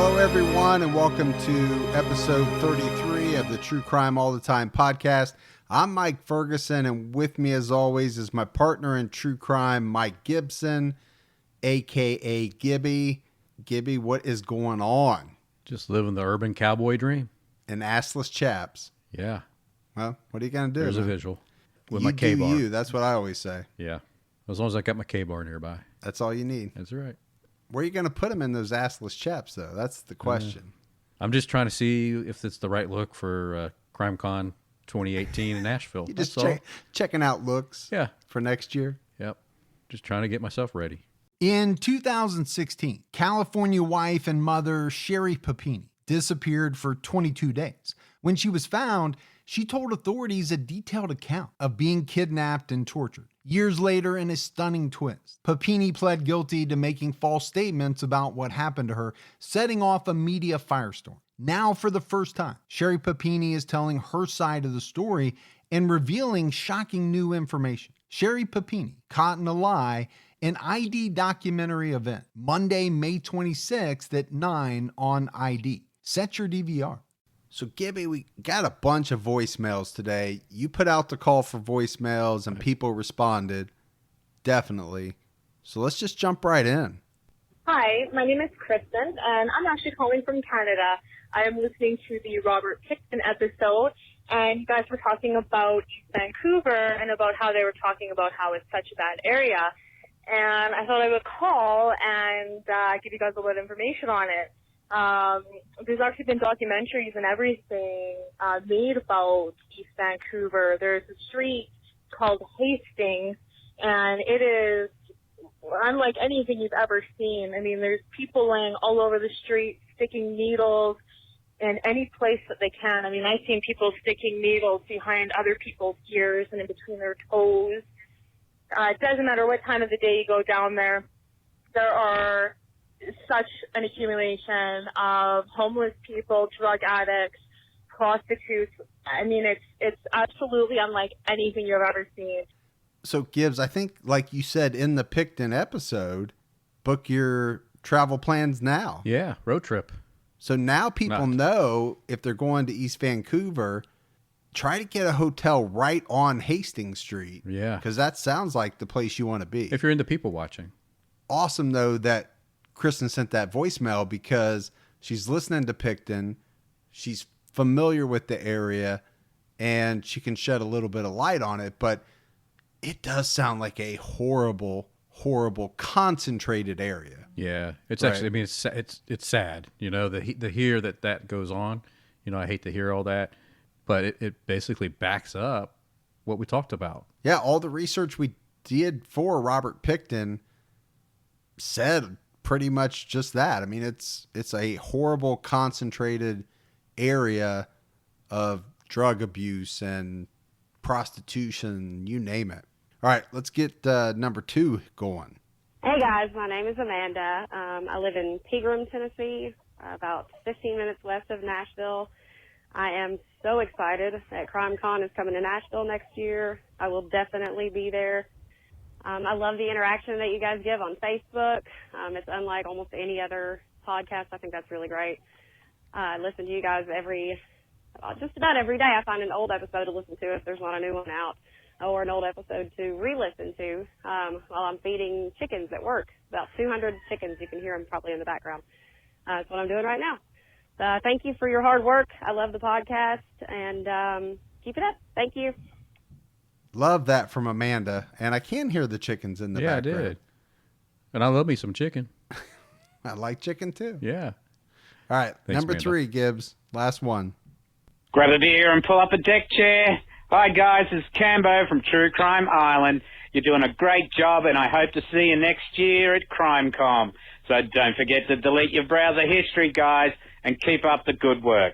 Hello, everyone, and welcome to episode 33 of the True Crime All the Time podcast. I'm Mike Ferguson, and with me, as always, is my partner in true crime, Mike Gibson, a.k.a. Gibby. Gibby, what is going on? Just living the urban cowboy dream. And assless chaps. Yeah. Well, what are you going to do? There's man? a visual with You my K-bar. do you. That's what I always say. Yeah. As long as I got my K-bar nearby. That's all you need. That's right. Where are you going to put them in those assless chaps, though? That's the question. I'm just trying to see if it's the right look for CrimeCon 2018 in Nashville. You just That's all. checking out looks for next year? Yep. Just trying to get myself ready. In 2016, California wife and mother Sherry Papini disappeared for 22 days. When she was found, she told authorities a detailed account of being kidnapped and tortured. Years later, in a stunning twist, Papini pled guilty to making false statements about what happened to her, setting off a media firestorm. Now, for the first time, Sherry Papini is telling her side of the story and revealing shocking new information. Sherry Papini, caught in a lie, an ID documentary event, Monday, May 26th at 9 on ID. Set your DVR. So, Gibby, we got a bunch of voicemails today. You put out the call for voicemails and people responded. Definitely. So let's just jump right in. Hi, my name is Kristen, and I'm actually calling from Canada. I am listening to the Robert Pickton episode, and you guys were talking about East Vancouver and about how they were talking about how it's such a bad area. And I thought I would call and give you guys a little information on it. There's actually been documentaries and everything made about East Vancouver. There's a street called Hastings, and it is unlike anything you've ever seen. I mean, there's people laying all over the street, sticking needles in any place that they can. I mean, I've seen people sticking needles behind other people's ears and in between their toes. It doesn't matter what time of the day you go down there. There are such an accumulation of homeless people, drug addicts, prostitutes. I mean, it's absolutely unlike anything you've ever seen. So, Gibbs, I think, like you said in the Pickton episode, book your travel plans now. Yeah, road trip. So now people know if they're going to East Vancouver, try to get a hotel right on Hastings Street. Yeah. Because that sounds like the place you want to be. If you're into people watching. Awesome, though, that Kristen sent that voicemail because she's listening to Pickton. She's familiar with the area and she can shed a little bit of light on it. But it does sound like a horrible, horrible, concentrated area. Yeah. It's Right. actually, I mean, it's sad, you know, to hear that goes on. You know, I hate to hear all that, but it basically backs up what we talked about. Yeah, all the research we did for Robert Pickton said pretty much just that. I mean, it's a horrible, concentrated area of drug abuse and prostitution, you name it. All right, let's get number 2 going. Hey guys, my name is Amanda. I live in Pegram, Tennessee, about 15 minutes west of Nashville. I am so excited that CrimeCon is coming to Nashville next year. I will definitely be there. I love the interaction that you guys give on Facebook. It's unlike almost any other podcast. I think that's really great. I listen to you guys just about every day. I find an old episode to listen to if there's not a new one out, or an old episode to re-listen to while I'm feeding chickens at work. About 200 chickens. You can hear them probably in the background. That's what I'm doing right now. Thank you for your hard work. I love the podcast, and keep it up. Thank you. Love that from Amanda. And I can hear the chickens in the background. Yeah, I did. And I love me some chicken. I like chicken too. Yeah. All right, Thanks, number Amanda. 3, Gibbs. Last one. Grab a beer and pull up a deck chair. Hi guys, it's Cambo from True Crime Island. You're doing a great job and I hope to see you next year at CrimeCom. So don't forget to delete your browser history, guys, and keep up the good work.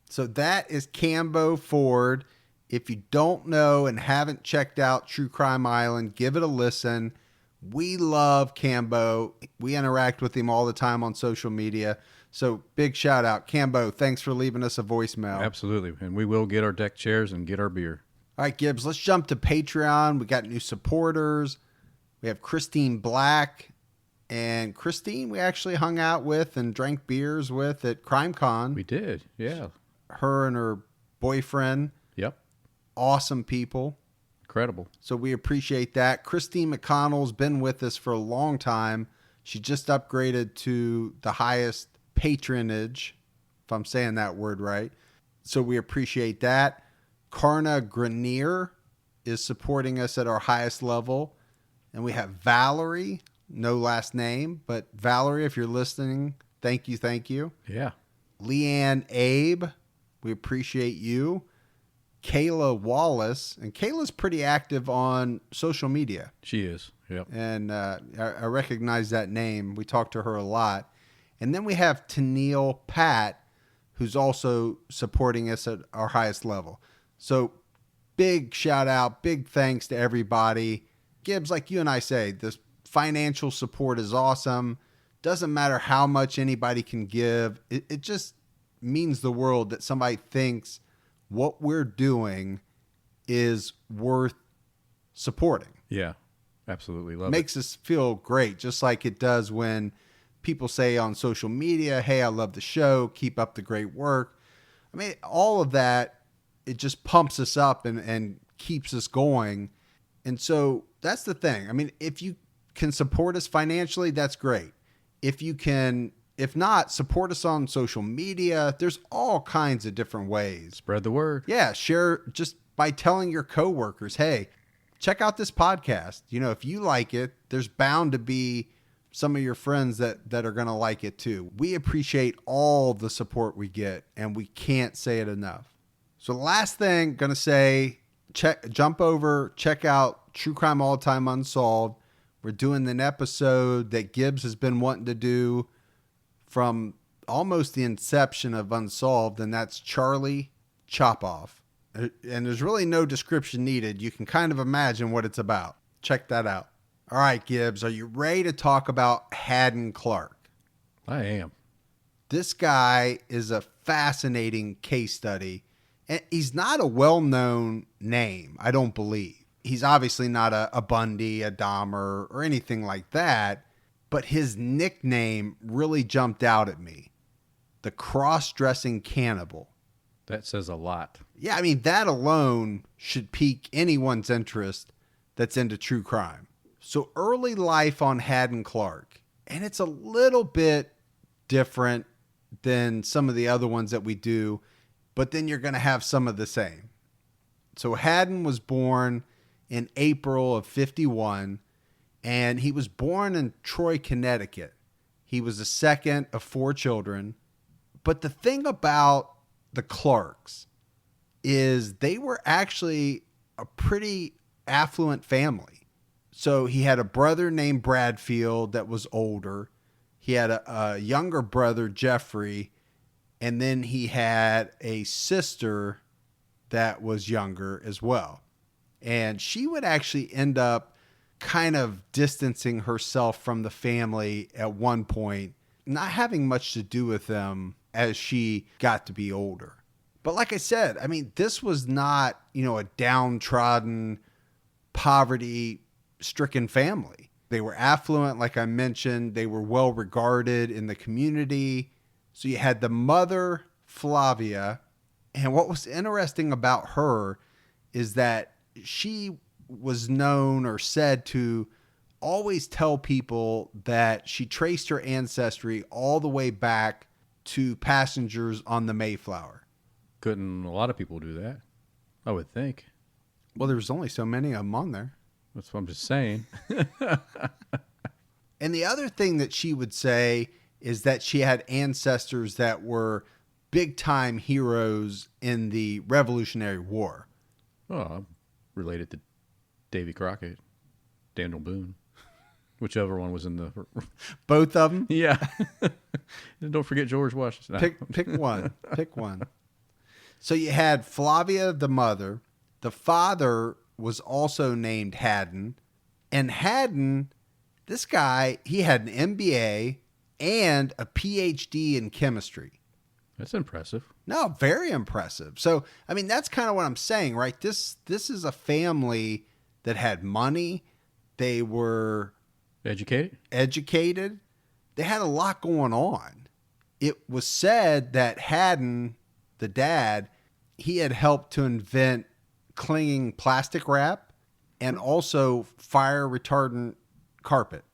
So that is Cambo Ford. If you don't know and haven't checked out True Crime Island, give it a listen. We love Cambo. We interact with him all the time on social media. So big shout out. Cambo, thanks for leaving us a voicemail. Absolutely. And we will get our deck chairs and get our beer. All right, Gibbs, let's jump to Patreon. We got new supporters. We have Christine Black, And Christine, we actually hung out with and drank beers with at CrimeCon. We did, yeah. Her and her boyfriend. Yep. Awesome people. Incredible. So we appreciate that. Christine McConnell's been with us for a long time. She just upgraded to the highest patronage, if I'm saying that word right. So we appreciate that. Karna Grenier is supporting us at our highest level. And we have Valerie, no last name, but Valerie, if you're listening, thank you. Yeah. Leanne Abe, we appreciate you. Kayla Wallace, and Kayla's pretty active on social media. She is, yep. And I recognize that name. We talk to her a lot. And then we have Tennille Pat, who's also supporting us at our highest level. So big shout out, big thanks to everybody. Gibbs, like you and I say, this financial support is awesome. Doesn't matter how much anybody can give. It just means the world that somebody thinks what we're doing is worth supporting. Yeah, absolutely. Love Makes us feel great, just like it does when people say on social media, hey, I love the show, keep up the great work. I mean, all of that, it just pumps us up and keeps us going. And so that's the thing. I mean, if you can support us financially, that's great. If not, support us on social media. There's all kinds of different ways. Spread the word. Yeah, share just by telling your coworkers, hey, check out this podcast. You know, if you like it, there's bound to be some of your friends that are going to like it too. We appreciate all the support we get, and we can't say it enough. So the last thing, going to say, jump over, check out True Crime All Time Unsolved. We're doing an episode that Gibbs has been wanting to do from almost the inception of Unsolved, and that's Charlie Chopoff. And there's really no description needed. You can kind of imagine what it's about. Check that out. All right, Gibbs, are you ready to talk about Hadden Clark? I am. This guy is a fascinating case study. And he's not a well-known name, I don't believe. He's obviously not a Bundy, a Dahmer, or anything like that. But his nickname really jumped out at me. The cross-dressing cannibal. That says a lot. Yeah, I mean, that alone should pique anyone's interest that's into true crime. So early life on Hadden Clark. And it's a little bit different than some of the other ones that we do. But then you're going to have some of the same. So Hadden was born in April of 1951. And he was born in Troy, Connecticut. He was the second of 4 children. But the thing about the Clarks is they were actually a pretty affluent family. So he had a brother named Bradfield that was older. He had a younger brother, Jeffrey. And then he had a sister that was younger as well. And she would actually end up kind of distancing herself from the family at one point, not having much to do with them as she got to be older. But like I said, I mean, this was not, a downtrodden, poverty-stricken family. They were affluent, like I mentioned. They were well regarded in the community. So you had the mother, Flavia. And what was interesting about her is that she was known or said to always tell people that she traced her ancestry all the way back to passengers on the Mayflower. Couldn't a lot of people do that? I would think. Well, there was only so many of them on there. That's what I'm just saying. And the other thing that she would say is that she had ancestors that were big-time heroes in the Revolutionary War. Oh, I'm related to Davy Crockett, Daniel Boone, whichever one was in the... Both of them? Yeah. Don't forget George Washington. Pick one. Pick one. So you had Flavia, the mother. The father was also named Hadden. And Hadden, this guy, he had an MBA and a PhD in chemistry. That's impressive. No, very impressive. So, I mean, that's kind of what I'm saying, right? This is a family that had money. They were educated. They had a lot going on. It was said that Hadden, the dad, he had helped to invent clinging plastic wrap and also fire retardant carpet.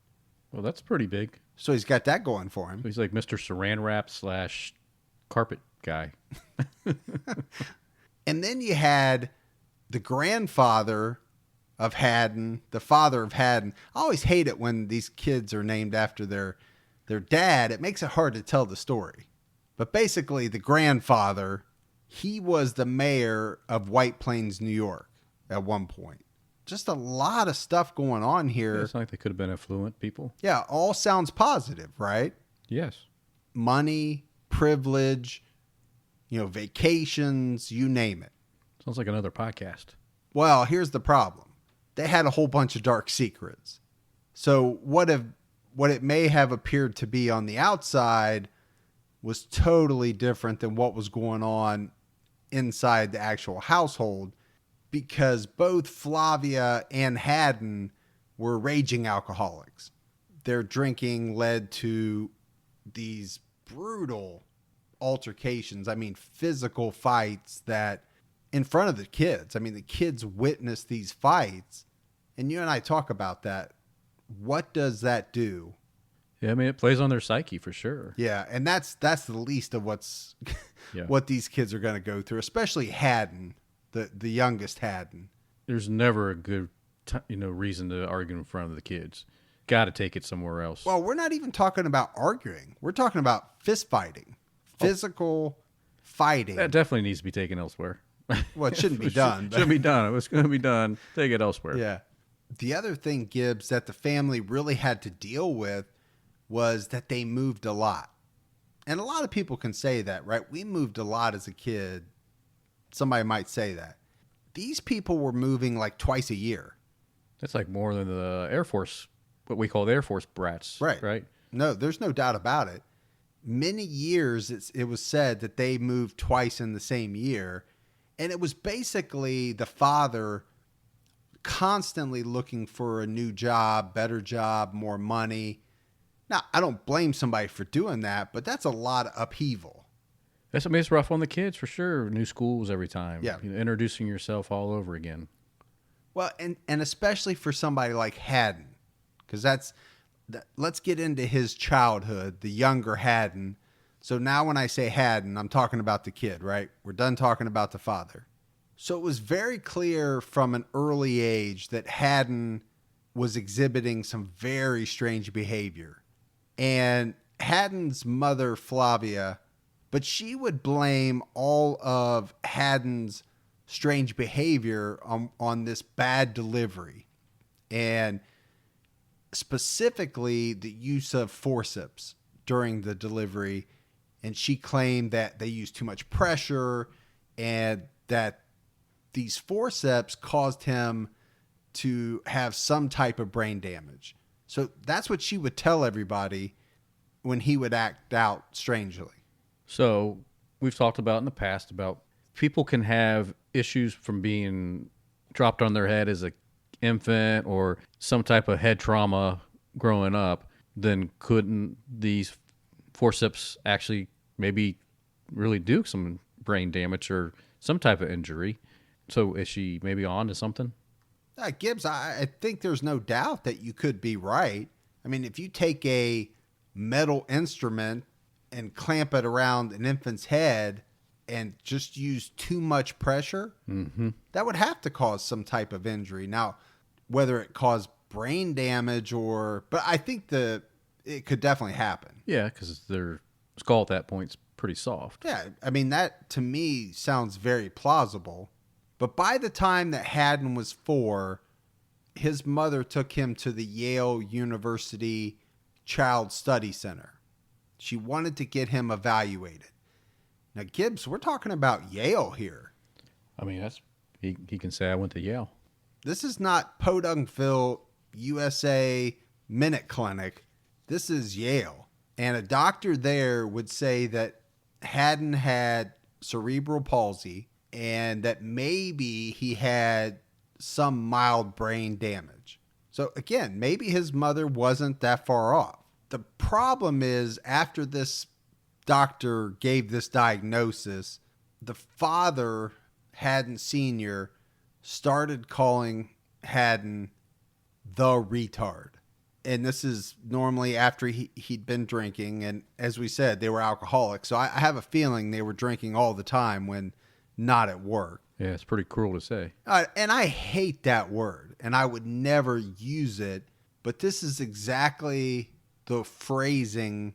Well, that's pretty big. So he's got that going for him. So he's like Mr. Saran Wrap / carpet guy. And then you had the grandfather of Hadden, the father of Hadden. I always hate it when these kids are named after their dad. It makes it hard to tell the story. But basically, the grandfather, he was the mayor of White Plains, New York at one point. Just a lot of stuff going on here. Yeah, it's like they could have been affluent people. Yeah, all sounds positive, right? Yes. Money, privilege, vacations, you name it. Sounds like another podcast. Well, here's the problem. They had a whole bunch of dark secrets. So what it may have appeared to be on the outside was totally different than what was going on inside the actual household, because both Flavia and Hadden were raging alcoholics. Their drinking led to these brutal altercations. I mean, physical fights that in front of the kids. I mean, the kids witnessed these fights, and you and I talk about that. What does that do? Yeah, I mean, it plays on their psyche for sure. Yeah, and that's the least of what these kids are going to go through, especially Hadden, the youngest Hadden. There's never a good reason to argue in front of the kids. Got to take it somewhere else. Well, we're not even talking about arguing. We're talking about fist fighting, physical fighting. That definitely needs to be taken elsewhere. Well, it shouldn't be done. Shouldn't be done. It was going to be done. Take it elsewhere. Yeah. The other thing, Gibbs, that the family really had to deal with was that they moved a lot. And a lot of people can say that, right? We moved a lot as a kid. Somebody might say that. These people were moving like twice a year. That's like more than the Air Force, what we call the Air Force brats. Right. No, there's no doubt about it. Many years it was said that they moved twice in the same year. And it was basically the father constantly looking for a new job, better job, more money. Now, I don't blame somebody for doing that, but that's a lot of upheaval. It's rough on the kids for sure. New schools every time. Yeah. Introducing yourself all over again. Well, and especially for somebody like Hadden, because let's get into his childhood, the younger Hadden. So now when I say Hadden, I'm talking about the kid, right? We're done talking about the father. So it was very clear from an early age that Hadden was exhibiting some very strange behavior. And Hadden's mother, Flavia, but she would blame all of Hadden's strange behavior on this bad delivery. And specifically the use of forceps during the delivery. And she claimed that they used too much pressure and that these forceps caused him to have some type of brain damage. So that's what she would tell everybody when he would act out strangely. So we've talked about in the past about people can have issues from being dropped on their head as an infant or some type of head trauma growing up. Then couldn't these forceps actually maybe really do some brain damage or some type of injury? So is she maybe on to something? Gibbs, I think there's no doubt that you could be right. I mean, if you take a metal instrument and clamp it around an infant's head and just use too much pressure, that would have to cause some type of injury. Now, whether it caused brain damage but I think it could definitely happen. Yeah, because their skull at that point is pretty soft. Yeah, I mean, that to me sounds very plausible. But by the time that Hadden was 4, his mother took him to the Yale University Child Study Center. She wanted to get him evaluated. Now, Gibbs, we're talking about Yale here. I mean, he can say I went to Yale. This is not Podunkville, USA Minute Clinic. This is Yale. And a doctor there would say that Hadden had cerebral palsy and that maybe he had some mild brain damage. So again, maybe his mother wasn't that far off. The problem is, after this doctor gave this diagnosis, the father, Hadden Sr., started calling Hadden the retard. And this is normally after he'd been drinking. And as we said, they were alcoholics. So I have a feeling they were drinking all the time when not at work. Yeah, it's pretty cruel to say. And I hate that word, and I would never use it. But this is exactly the phrasing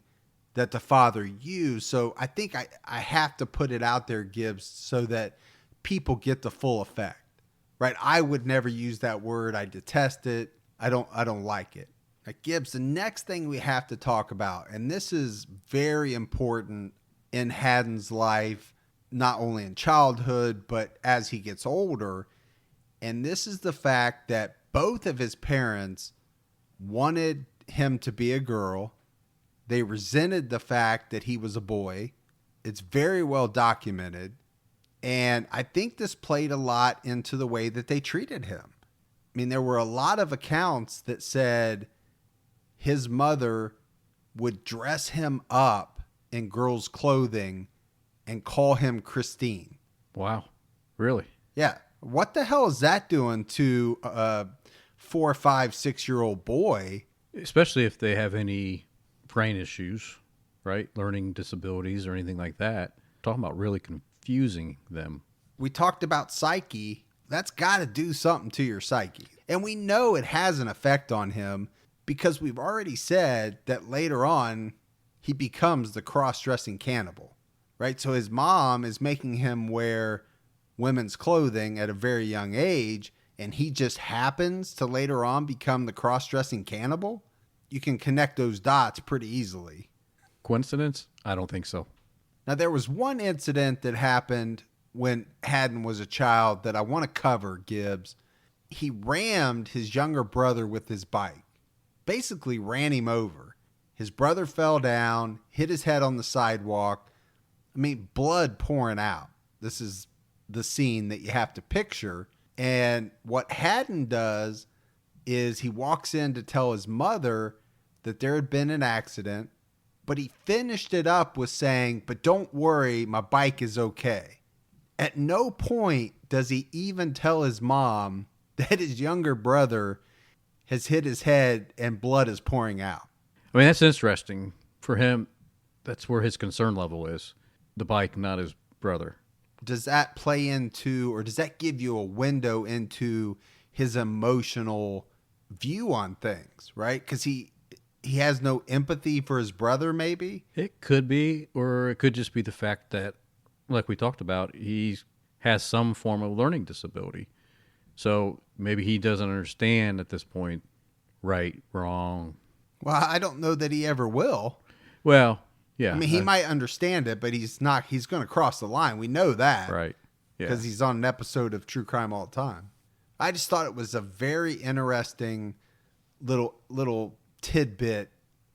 that the father used. So I think I have to put it out there, Gibbs, so that people get the full effect, right? I would never use that word. I detest it. I don't like it. Now, Gibbs, the next thing we have to talk about, and this is very important in Hadden's life, not only in childhood, but as he gets older. And this is the fact that both of his parents wanted him to be a girl. They resented the fact that he was a boy. It's very well documented. And I think this played a lot into the way that they treated him. I mean, there were a lot of accounts that said his mother would dress him up in girls' clothing and call him Christine. Wow. Really? Yeah. What the hell is that doing to a 4, 5, 6-year-old boy? Especially if they have any brain issues, right? Learning disabilities or anything like that. Talking about really confusing them. We talked about psyche. That's got to do something to your psyche. And we know it has an effect on him because we've already said that later on he becomes the cross-dressing cannibal, right? So his mom is making him wear women's clothing at a very young age, and he just happens to later on become the cross-dressing cannibal. You can connect those dots pretty easily. Coincidence? I don't think so. Now, there was one incident that happened when Hadden was a child that I want to cover, Gibbs. He rammed his younger brother with his bike, basically ran him over. His brother fell down, hit his head on the sidewalk. I mean, blood pouring out. This is the scene that you have to picture. And what Hadden does is he walks in to tell his mother that there had been an accident, but he finished it up with saying, "But don't worry, my bike is okay." At no point does he even tell his mom that his younger brother has hit his head and blood is pouring out. I mean, that's interesting. For him, that's where his concern level is. The bike, not his brother. Does that play into, or does that give you a window into his emotional view on things, right? Because he has no empathy for his brother, maybe? It could be, or it could just be the fact that, like we talked about, he has some form of learning disability. So maybe he doesn't understand at this point right, wrong. Well, I don't know that he ever will. Well, yeah. I mean, he might understand it, but he's going to cross the line. We know that. Right. Yeah. Because he's on an episode of True Crime all the time. I just thought it was a very interesting little tidbit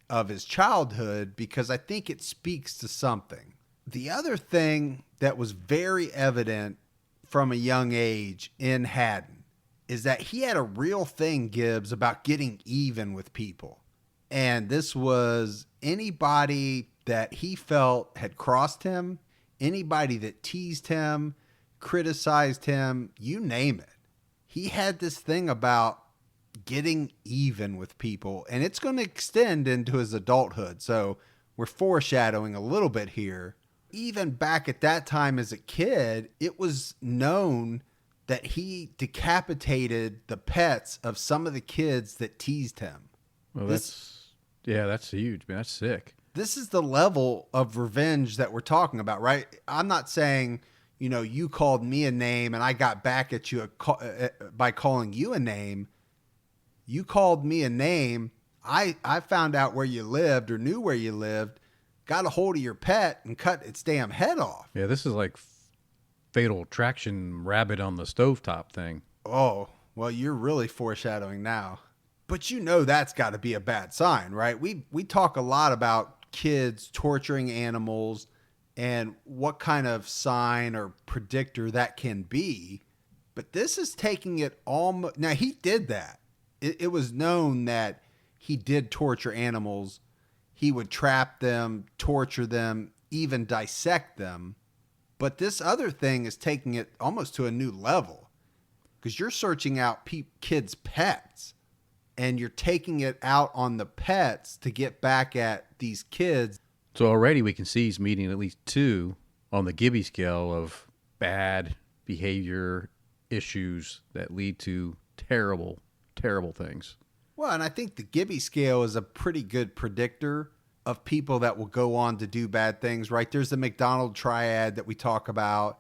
of his childhood because I think it speaks to something. The other thing that was very evident from a young age in Hadden is that he had a real thing, Gibbs, about getting even with people. And this was anybody that he felt had crossed him, anybody that teased him, criticized him, you name it. He had this thing about getting even with people, and it's going to extend into his adulthood. So we're foreshadowing a little bit here. Even back at that time as a kid, it was known that he decapitated the pets of some of the kids that teased him. Well, that's huge, man. That's sick. This is the level of revenge that we're talking about, right? I'm not saying, you called me a name and I got back at you by calling you a name. You called me a name. I found out where you lived or knew where you lived, got a hold of your pet and cut its damn head off. Yeah, this is like Fatal Attraction rabbit on the stovetop thing. Oh, well, you're really foreshadowing now. But that's got to be a bad sign, right? We talk a lot about kids torturing animals and what kind of sign or predictor that can be. But this is taking it almost... Now, he did that. it was known that he did torture animals. He would trap them, torture them, even dissect them. But this other thing is taking it almost to a new level, because you're searching out kids' pets, and you're taking it out on the pets to get back at these kids. So already we can see he's meeting at least 2 on the Gibby scale of bad behavior issues that lead to terrible, terrible things. Well, and I think the Gibby scale is a pretty good predictor of people that will go on to do bad things, right? There's the McDonald triad that we talk about.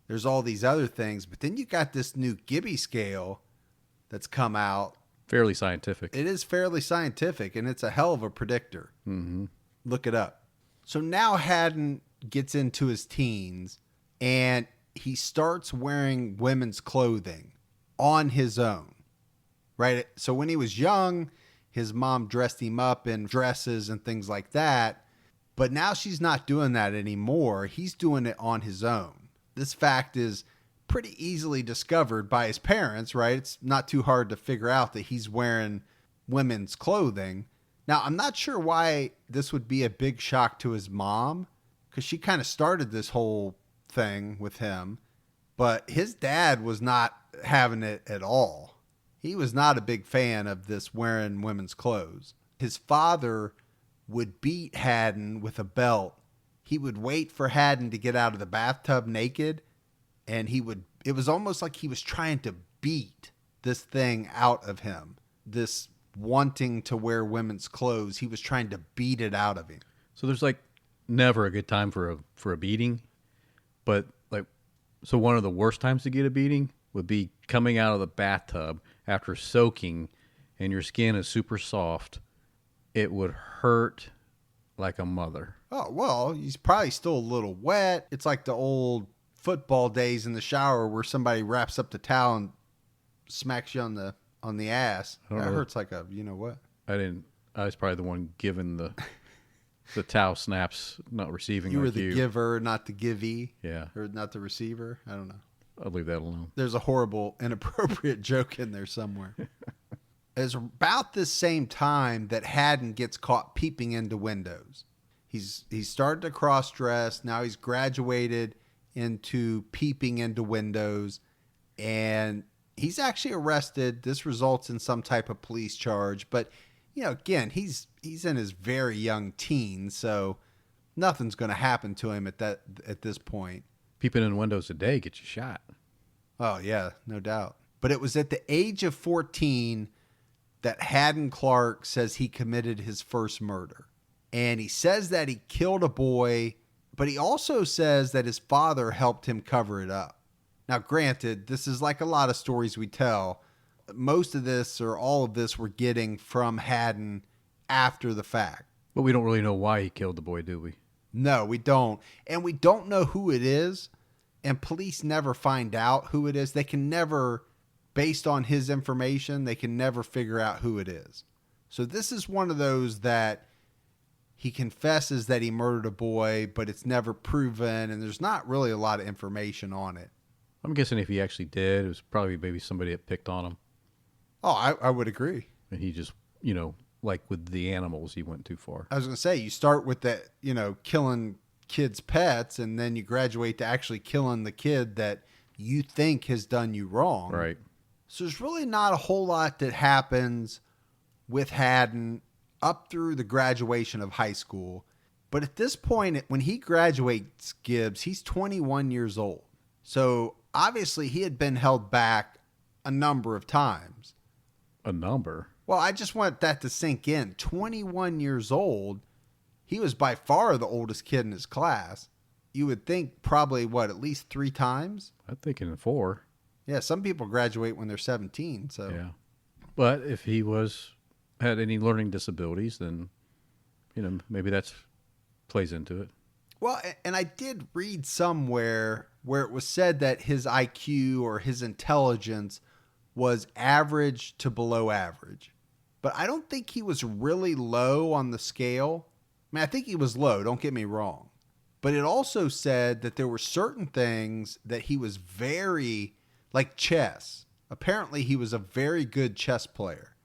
There's all these other things. But then you got this new Gibby scale that's come out. Fairly scientific. It is fairly scientific, and it's a hell of a predictor. Mm-hmm. Look it up. So now Hadden gets into his teens, and he starts wearing women's clothing on his own, right? So when he was young, his mom dressed him up in dresses and things like that. But now she's not doing that anymore. He's doing it on his own. This fact is pretty easily discovered by his parents, right? It's not too hard to figure out that he's wearing women's clothing. Now, I'm not sure why this would be a big shock to his mom, because she kind of started this whole thing with him. But his dad was not having it at all. He was not a big fan of this wearing women's clothes. His father would beat Hadden with a belt. He would wait for Hadden to get out of the bathtub naked, and it was almost like he was trying to beat this thing out of him. This wanting to wear women's clothes, he was trying to beat it out of him. So there's like never a good time for a beating, but so one of the worst times to get a beating would be coming out of the bathtub after soaking and your skin is super soft. It would hurt like a mother. Oh, well, he's probably still a little wet. It's like the old football days in the shower where somebody wraps up the towel and smacks you on the ass. That hurts like a, you know what? I was probably the one giving the towel snaps, not receiving. You were the giver, not the givee. Yeah. Or not the receiver. I don't know. I'll leave that alone. There's a horrible, inappropriate joke in there somewhere. It's about this same time that Hadden gets caught peeping into windows. He's started to cross-dress. Now he's graduated into peeping into windows. And he's actually arrested. This results in some type of police charge. But, you know, again, he's in his very young teens, so nothing's going to happen to him at this point. Peeping in windows today gets you shot. Oh, yeah, no doubt. But it was at the age of 14 that Hadden Clark says he committed his first murder. And he says that he killed a boy, but he also says that his father helped him cover it up. Now, granted, this is like a lot of stories we tell. Most of this or all of this we're getting from Hadden after the fact. But we don't really know why he killed the boy, do we? No, we don't. And we don't know who it is. And police never find out who it is. They can never, based on his information, they can never figure out who it is. So this is one of those that he confesses that he murdered a boy, but it's never proven, and there's not really a lot of information on it. I'm guessing if he actually did, it was probably maybe somebody that picked on him. Oh, I would agree. And he just, like with the animals, he went too far. I was going to say, you start with that, killing kids' pets, and then you graduate to actually killing the kid that you think has done you wrong. Right. So there's really not a whole lot that happens with Hadden up through the graduation of high school. But at this point, when he graduates, Gibbs, he's 21 years old. So obviously he had been held back a number of times. A number? Well, I just want that to sink in. 21 years old. He was by far the oldest kid in his class. You would think probably, at least 3 times? I'm thinking 4. Yeah, some people graduate when they're 17. So yeah. But if he had any learning disabilities, then, maybe that's plays into it. Well, and I did read somewhere where it was said that his IQ or his intelligence was average to below average. But I don't think he was really low on the scale. I mean, I think he was low, don't get me wrong. But it also said that there were certain things that he was like chess. Apparently, he was a very good chess player.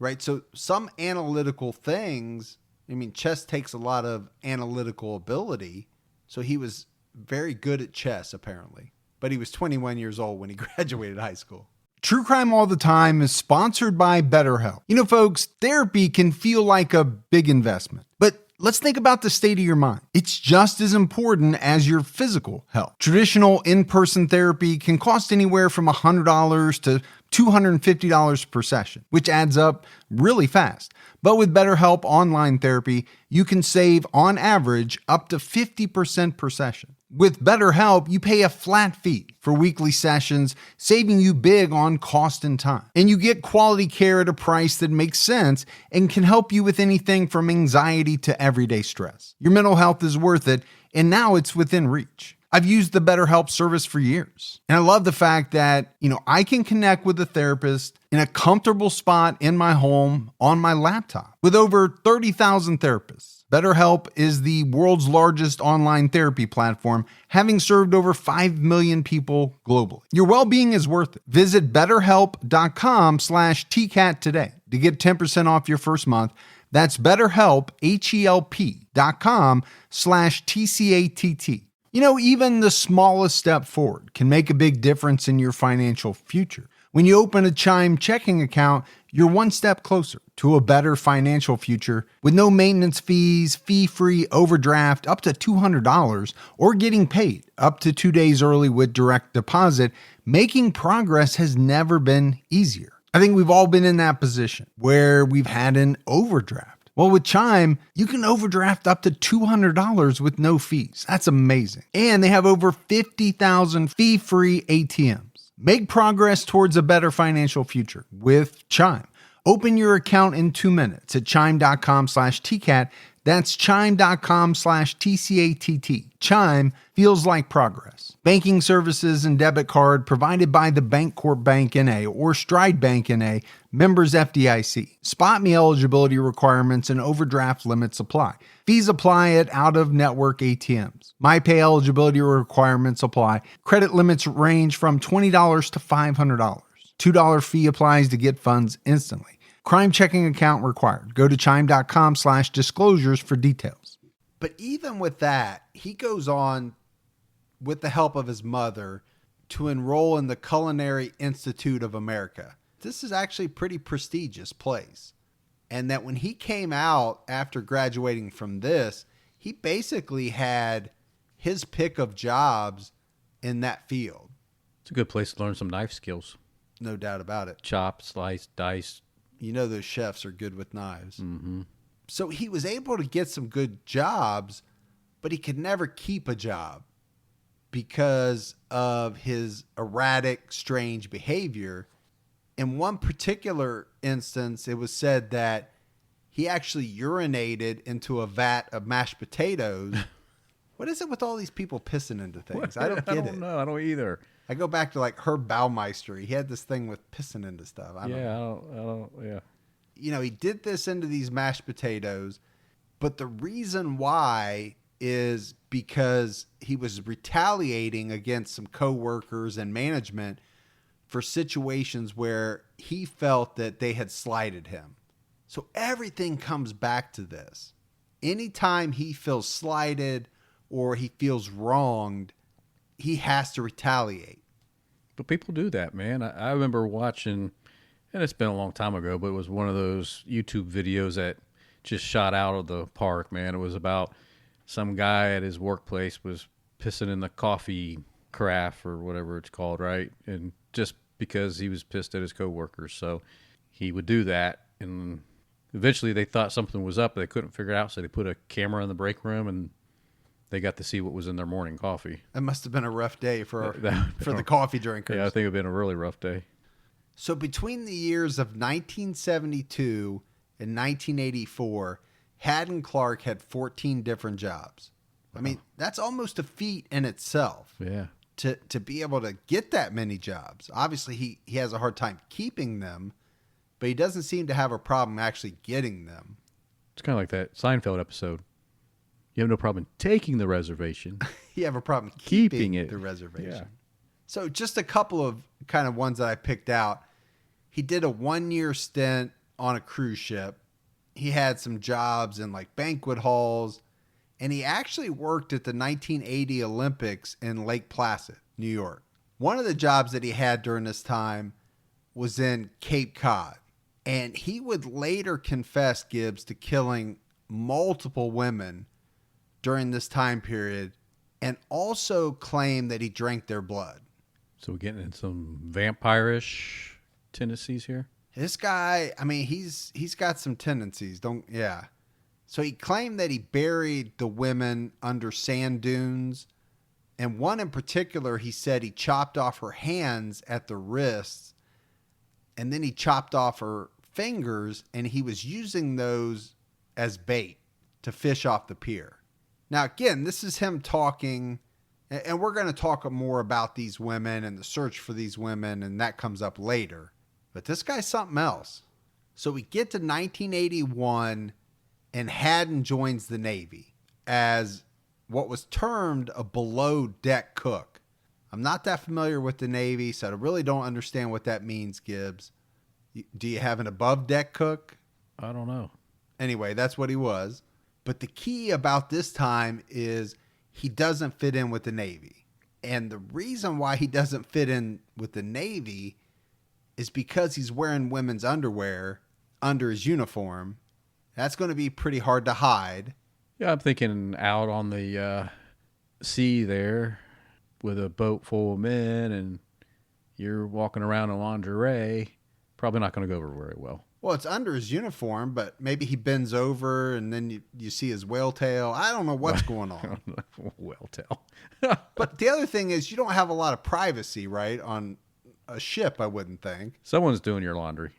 right? So some analytical things, I mean, chess takes a lot of analytical ability. So he was very good at chess, apparently. But he was 21 years old when he graduated high school. True Crime All the Time is sponsored by BetterHelp. You know, folks, therapy can feel like a big investment, but let's think about the state of your mind. It's just as important as your physical health. Traditional in-person therapy can cost anywhere from $100 to $250 per session, which adds up really fast. But with BetterHelp Online Therapy, you can save, on average, up to 50% per session. With BetterHelp, you pay a flat fee for weekly sessions, saving you big on cost and time. And you get quality care at a price that makes sense and can help you with anything from anxiety to everyday stress. Your mental health is worth it, and now it's within reach. I've used the BetterHelp service for years. And I love the fact that, I can connect with a therapist in a comfortable spot in my home on my laptop. With over 30,000 therapists, BetterHelp is the world's largest online therapy platform, having served over 5 million people globally. Your well-being is worth it. Visit betterhelp.com/TCAT today to get 10% off your first month. That's BetterHelp, HELP.com/TCATT. Even the smallest step forward can make a big difference in your financial future. When you open a Chime checking account, you're one step closer to a better financial future with no maintenance fees, fee-free overdraft up to $200, or getting paid up to 2 days early with direct deposit. Making progress has never been easier. I think we've all been in that position where we've had an overdraft. Well, with Chime, you can overdraft up to $200 with no fees. That's amazing. And they have over 50,000 fee-free ATMs. Make progress towards a better financial future with Chime. Open your account in 2 minutes at chime.com/TCAT. That's chime.com/TCATT. Chime feels like progress. Banking services and debit card provided by the Bancorp Bank N.A. or Stride Bank N.A., members FDIC. Spot me eligibility requirements and overdraft limits apply. Fees apply at out-of-network ATMs. MyPay eligibility requirements apply. Credit limits range from $20 to $500. $2 fee applies to get funds instantly. Crime checking account required. Go to chime.com/disclosures for details. But even with that, he goes on, with the help of his mother, to enroll in the Culinary Institute of America. This is actually a pretty prestigious place. And that when he came out after graduating from this, he basically had his pick of jobs in that field. It's a good place to learn some knife skills. No doubt about it. Chop, slice, dice. Those chefs are good with knives. Mm-hmm. So he was able to get some good jobs, but he could never keep a job because of his erratic, strange behavior. In one particular instance, it was said that he actually urinated into a vat of mashed potatoes. What is it with all these people pissing into things? I don't get it. I don't know. I don't either. I go back to like Herb Baumeister. He had this thing with pissing into stuff. I don't. He did this into these mashed potatoes, but the reason why is because he was retaliating against some coworkers and management for situations where he felt that they had slighted him. So everything comes back to this. Anytime he feels slighted or he feels wronged, he has to retaliate. But people do that, man. I remember watching, and it's been a long time ago, but it was one of those YouTube videos that just shot out of the park, man. It was about some guy at his workplace was pissing in the coffee carafe or whatever it's called, right? And just because he was pissed at his coworkers. So he would do that, and eventually they thought something was up, but they couldn't figure it out, so they put a camera in the break room, and they got to see what was in their morning coffee. That must have been a rough day for the coffee drinkers. Yeah, I think it would have been a really rough day. So between the years of 1972 and 1984, Hadden Clark had 14 different jobs. I mean, that's almost a feat in itself. Yeah. To be able to get that many jobs. Obviously, he has a hard time keeping them, but he doesn't seem to have a problem actually getting them. It's kind of like that Seinfeld episode. You have no problem taking the reservation. You have a problem keeping it. The reservation. Yeah. So just a couple of kind of ones that I picked out. He did a 1-year stint on a cruise ship. He had some jobs in like banquet halls, and he actually worked at the 1980 Olympics in Lake Placid, New York. One of the jobs that he had during this time was in Cape Cod, and he would later confess, Gibbs, to killing multiple women during this time period, and also claim that he drank their blood. So we're getting in some vampire-ish tendencies here. This guy, I mean, he's got some tendencies. So he claimed that he buried the women under sand dunes, and one in particular, he said he chopped off her hands at the wrists, and then he chopped off her fingers, and he was using those as bait to fish off the pier. Now, again, this is him talking, and we're going to talk more about these women and the search for these women, and that comes up later. But this guy's something else. So we get to 1981, and Hadden joins the Navy as what was termed a below-deck cook. I'm not that familiar with the Navy, so I really don't understand what that means, Gibbs. Do you have an above-deck cook? I don't know. Anyway, that's what he was. But the key about this time is he doesn't fit in with the Navy. And the reason why he doesn't fit in with the Navy is because he's wearing women's underwear under his uniform. That's going to be pretty hard to hide. Yeah, I'm thinking out on the sea there with a boat full of men and you're walking around in lingerie. Probably not going to go over very well. Well, it's under his uniform, but maybe he bends over and then you see his whale tail. I don't know what's going on. Whale tail. But the other thing is you don't have a lot of privacy, right, on a ship, I wouldn't think. Someone's doing your laundry.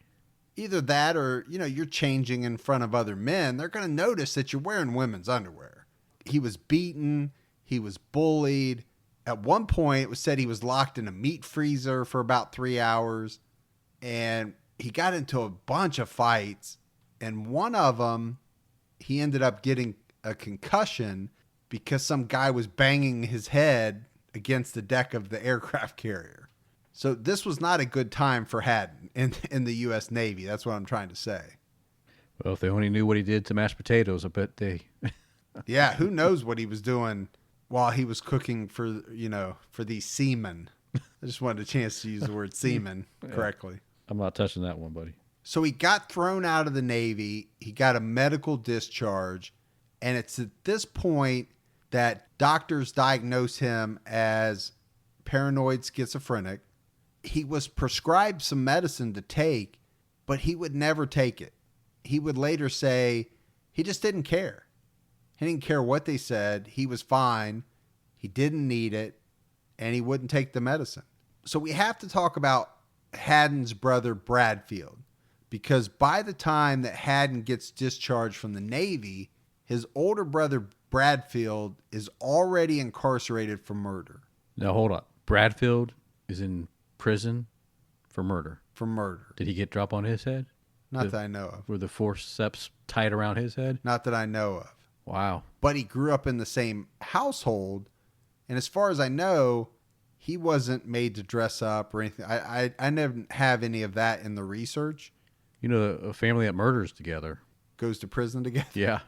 Either that or, you're changing in front of other men. They're going to notice that you're wearing women's underwear. He was beaten. He was bullied. At one point, it was said he was locked in a meat freezer for about 3 hours. And he got into a bunch of fights. And one of them, he ended up getting a concussion because some guy was banging his head against the deck of the aircraft carrier. So this was not a good time for Hadden in the U.S. Navy. That's what I'm trying to say. Well, if they only knew what he did to mashed potatoes, I bet they... Yeah, who knows what he was doing while he was cooking for these seamen. I just wanted a chance to use the word seamen correctly. I'm not touching that one, buddy. So he got thrown out of the Navy. He got a medical discharge. And it's at this point that doctors diagnose him as paranoid schizophrenic. He was prescribed some medicine to take, but he would never take it. He would later say he just didn't care. He didn't care what they said. He was fine. He didn't need it, and he wouldn't take the medicine. So we have to talk about Hadden's brother, Bradfield, because by the time that Hadden gets discharged from the Navy, his older brother, Bradfield, is already incarcerated for murder. Now, hold up. Bradfield is in prison for murder. For murder. Did he get drop on his head? Not that I know of. Were the forceps tied around his head? Not that I know of. Wow. But he grew up in the same household, and as far as I know, he wasn't made to dress up or anything. I never have any of that in the research. A family that murders together goes to prison together. Yeah.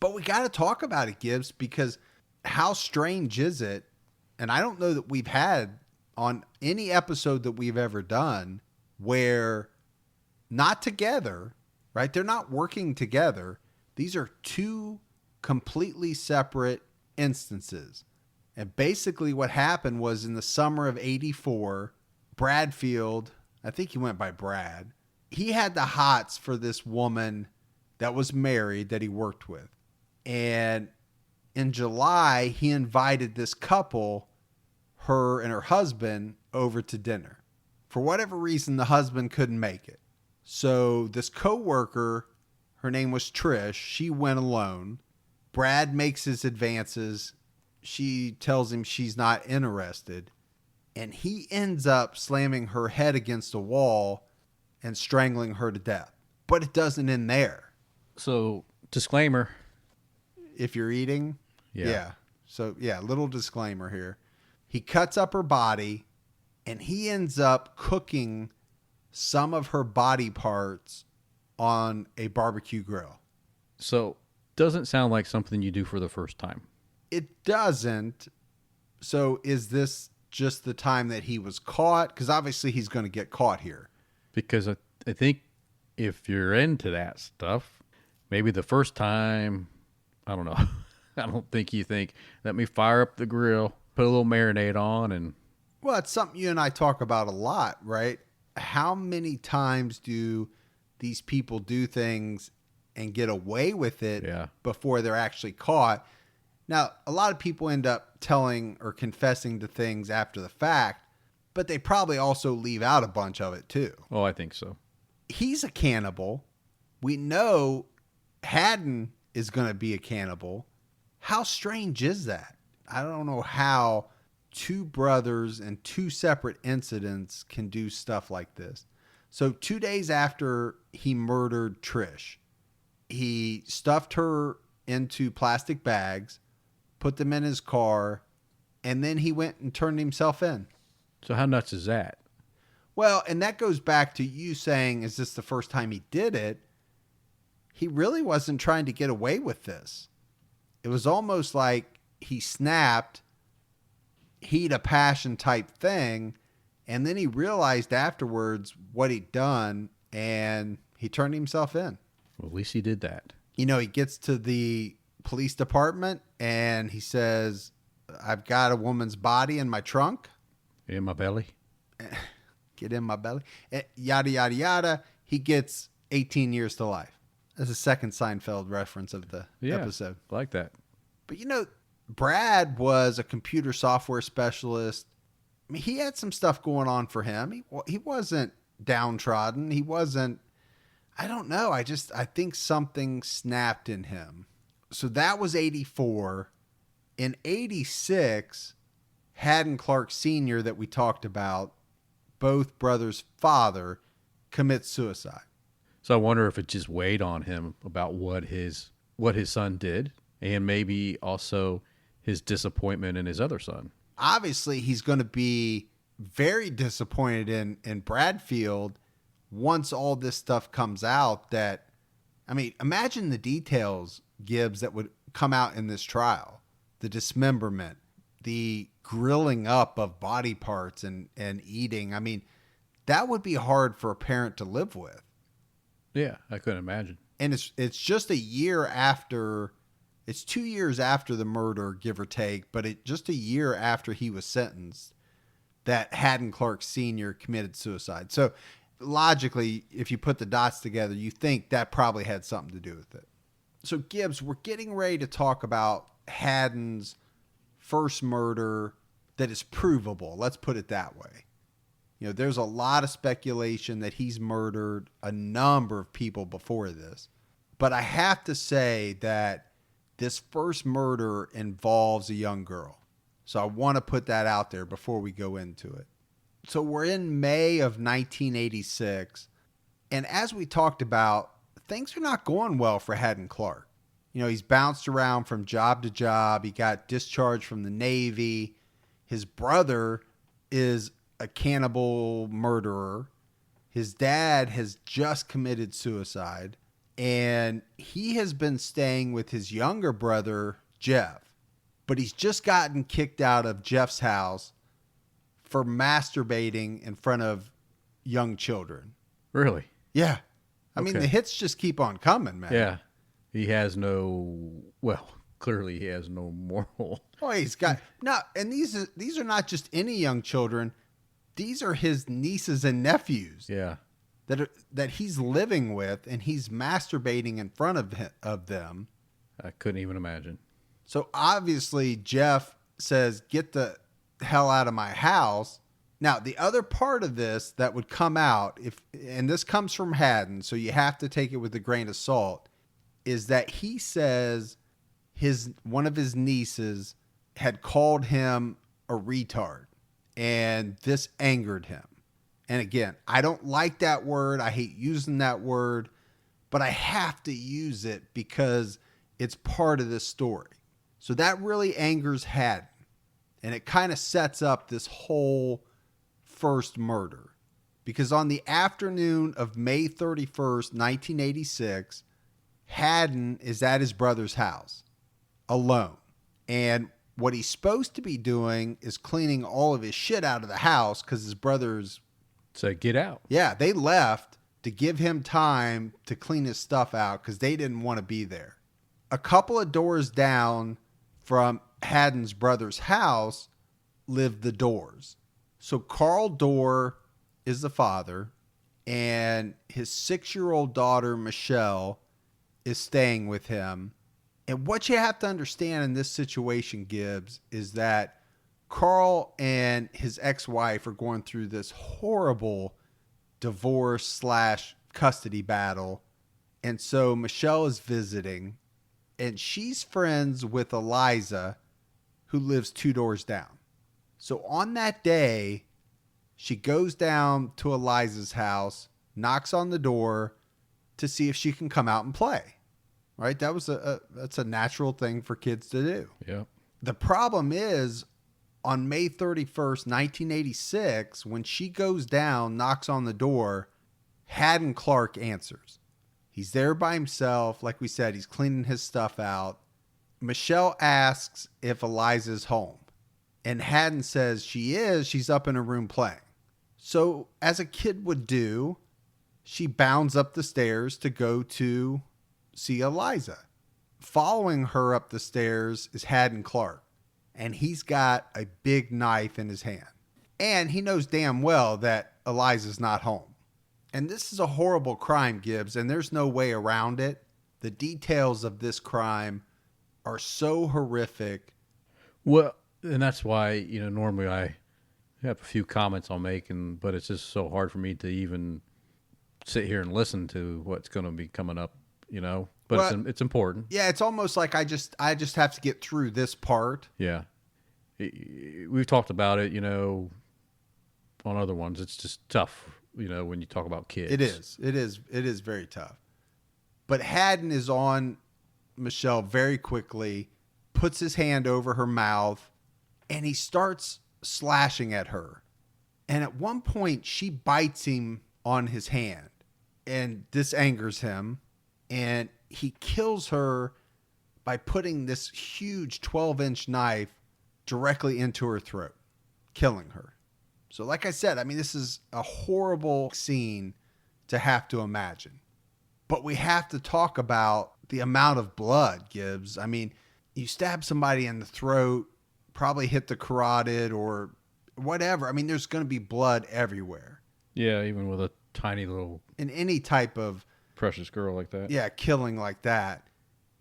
But we got to talk about it, Gibbs, because how strange is it? And I don't know that we've had on any episode that we've ever done where not together, right? They're not working together. These are two completely separate instances. And basically what happened was in the summer of 84, Bradfield, I think he went by Brad, he had the hots for this woman that was married that he worked with. And in July, he invited this couple, her and her husband, over to dinner. For whatever reason, the husband couldn't make it. So this coworker, her name was Trish, she went alone. Brad makes his advances. She tells him she's not interested. And he ends up slamming her head against a wall and strangling her to death. But it doesn't end there. So, disclaimer. If you're eating, yeah. So, little disclaimer here. He cuts up her body, and he ends up cooking some of her body parts on a barbecue grill. So, doesn't sound like something you do for the first time. It doesn't. So is this just the time that he was caught? Because obviously he's going to get caught here. Because I think if you're into that stuff, maybe the first time, I don't know. I don't think you think, let me fire up the grill, put a little marinade on, and... Well, it's something you and I talk about a lot, right? How many times do these people do things and get away with it before they're actually caught? Now, a lot of people end up telling or confessing to things after the fact, but they probably also leave out a bunch of it too. Oh, I think so. He's a cannibal. We know Hadden is going to be a cannibal. How strange is that? I don't know how two brothers and two separate incidents can do stuff like this. So 2 days after he murdered Trish, he stuffed her into plastic bags, put them in his car, and then he went and turned himself in. So how nuts is that? Well, and that goes back to you saying, is this the first time he did it? He really wasn't trying to get away with this. It was almost like he snapped, heat of passion type thing, and then he realized afterwards what he'd done, and he turned himself in. Well, at least he did that. You know, he gets to the police department and he says, I've got a woman's body in my trunk. In my belly. Get in my belly. Yada, yada, yada. He gets 18 years to life. That's a second Seinfeld reference of the episode. I like that. But you know, Brad was a computer software specialist. I mean, he had some stuff going on for him. He wasn't downtrodden. He wasn't, I don't know. I think something snapped in him. So that was 84. In 86, Hadden Clark Sr. that we talked about, both brothers' father, commits suicide. So I wonder if it just weighed on him about what his son did, and maybe also his disappointment in his other son. Obviously, he's going to be very disappointed in Bradfield once all this stuff comes out. That, I mean, imagine the details, Gibbs, that would come out in this trial. The dismemberment, the grilling up of body parts and eating. I mean, that would be hard for a parent to live with. Yeah, I couldn't imagine. And it's just a year after, it's 2 years after the murder, give or take, but just a year after he was sentenced, that Hadden Clark Sr. committed suicide. So logically, if you put the dots together, you think that probably had something to do with it. So Gibbs, we're getting ready to talk about Hadden's first murder that is provable. Let's put it that way. You know, there's a lot of speculation that he's murdered a number of people before this. But I have to say that this first murder involves a young girl. So I want to put that out there before we go into it. So we're in May of 1986. And as we talked about, things are not going well for Hadden Clark. You know, he's bounced around from job to job. He got discharged from the Navy. His brother is a cannibal murderer. His dad has just committed suicide. And he has been staying with his younger brother, Jeff. But he's just gotten kicked out of Jeff's house for masturbating in front of young children. Really? Yeah. I mean, the hits just keep on coming, man. Yeah. He has clearly he has no moral. Oh, he's got no, and these are not just any young children. These are his nieces and nephews. Yeah. That he's living with, and he's masturbating in front of them. I couldn't even imagine. So obviously Jeff says, "Get the hell out of my house." Now, the other part of this that would come out, and this comes from Hadden, so you have to take it with a grain of salt, is that he says one of his nieces had called him a retard, and this angered him. And again, I don't like that word. I hate using that word, but I have to use it because it's part of this story. So that really angers Hadden, and it kind of sets up this whole first murder. Because on the afternoon of May 31st, 1986, Hadden is at his brother's house alone. And what he's supposed to be doing is cleaning all of his shit out of the house because his brothers said, get out. Yeah, they left to give him time to clean his stuff out because they didn't want to be there. A couple of doors down from Hadden's brother's house lived the Doors. So Carl Dorr is the father, and his 6-year-old daughter, Michelle, is staying with him. And what you have to understand in this situation, Gibbs, is that Carl and his ex-wife are going through this horrible divorce / custody battle. And so Michelle is visiting, and she's friends with Eliza, who lives 2 doors down. So on that day, she goes down to Eliza's house, knocks on the door to see if she can come out and play. Right? That's a natural thing for kids to do. Yeah. The problem is, on May 31st, 1986, when she goes down, knocks on the door, Hadden Clark answers. He's there by himself. Like we said, he's cleaning his stuff out. Michelle asks if Eliza's home. And Hadden says she is. She's up in her room playing. So, as a kid would do, she bounds up the stairs to go to see Eliza. Following her up the stairs is Hadden Clark. And he's got a big knife in his hand. And he knows damn well that Eliza's not home. And this is a horrible crime, Gibbs, and there's no way around it. The details of this crime are so horrific. Well, and that's why, normally I have a few comments I'll make, but it's just so hard for me to even sit here and listen to what's going to be coming up, But well, it's important. Yeah, it's almost like I just have to get through this part. Yeah. We've talked about it, on other ones. It's just tough, when you talk about kids. It is. It is very tough. But Hadden is on Michelle very quickly, puts his hand over her mouth, and he starts slashing at her. And at one point, she bites him on his hand, and this angers him. And he kills her by putting this huge 12-inch knife directly into her throat, killing her. So like I said, this is a horrible scene to have to imagine. But we have to talk about the amount of blood, Gibbs. You stab somebody in the throat, probably hit the carotid or whatever. There's going to be blood everywhere. Yeah, even with a tiny little... In any type of... precious girl like that. Yeah, killing like that.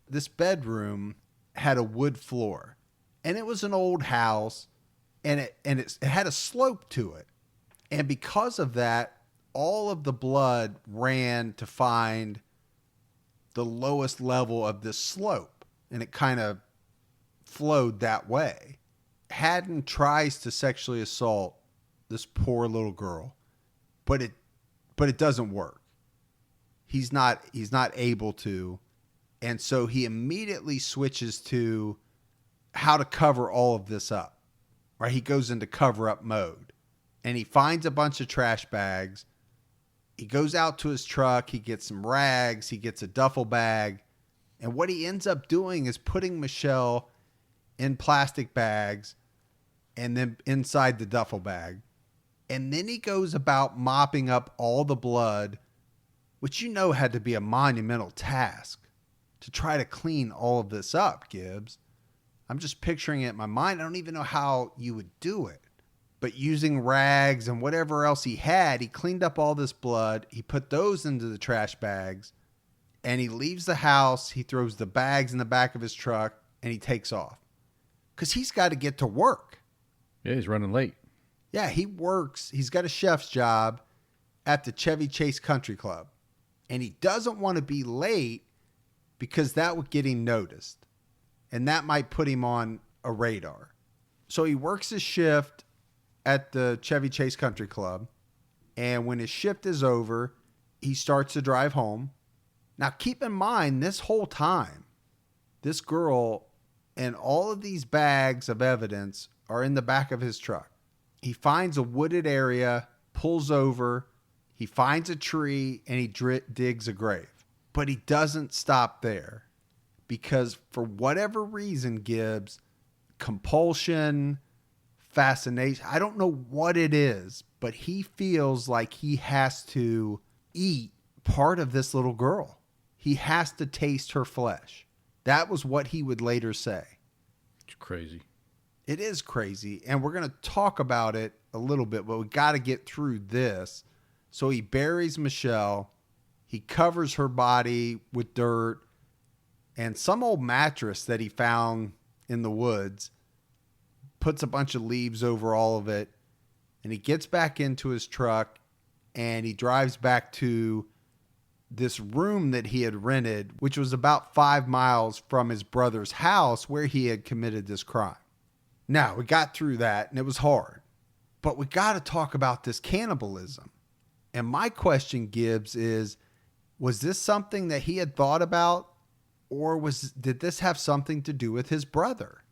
This bedroom had a wood floor, and it was an old house, and it had a slope to it. And because of that, all of the blood ran to find the lowest level of this slope, and it kind of flowed that way. Hadden tries to sexually assault this poor little girl, but it doesn't work. He's not able to. And so he immediately switches to how to cover all of this up. Right? He goes into cover up mode, and he finds a bunch of trash bags. He goes out to his truck. He gets some rags. He gets a duffel bag. And what he ends up doing is putting Michelle in plastic bags and then inside the duffel bag. And then he goes about mopping up all the blood, which had to be a monumental task to try to clean all of this up, Gibbs. I'm just picturing it in my mind. I don't even know how you would do it. But using rags and whatever else he had, he cleaned up all this blood. He put those into the trash bags, and he leaves the house. He throws the bags in the back of his truck, and he takes off. Because he's got to get to work. Yeah, he's running late. Yeah, he works. He's got a chef's job at the Chevy Chase Country Club. And he doesn't want to be late because that would get him noticed. And that might put him on a radar. So he works his shift at the Chevy Chase Country Club. And when his shift is over, he starts to drive home. Now, keep in mind, this whole time, this girl and all of these bags of evidence are in the back of his truck. He finds a wooded area, pulls over, he finds a tree, and he digs a grave. But he doesn't stop there because for whatever reason, Gibbs, compulsion, fascination, I don't know what it is, but he feels like he has to eat part of this little girl. He has to taste her flesh. That was what he would later say. It's crazy. It is crazy, and we're going to talk about it a little bit, but we got to get through this. So he buries Michelle. He covers her body with dirt and some old mattress that he found in the woods, puts a bunch of leaves over all of it, and he gets back into his truck, and he drives back to this room that he had rented, which was about 5 miles from his brother's house where he had committed this crime. Now, we got through that, and it was hard. But we got to talk about this cannibalism. And my question, Gibbs, is, was this something that he had thought about, or did this have something to do with his brother?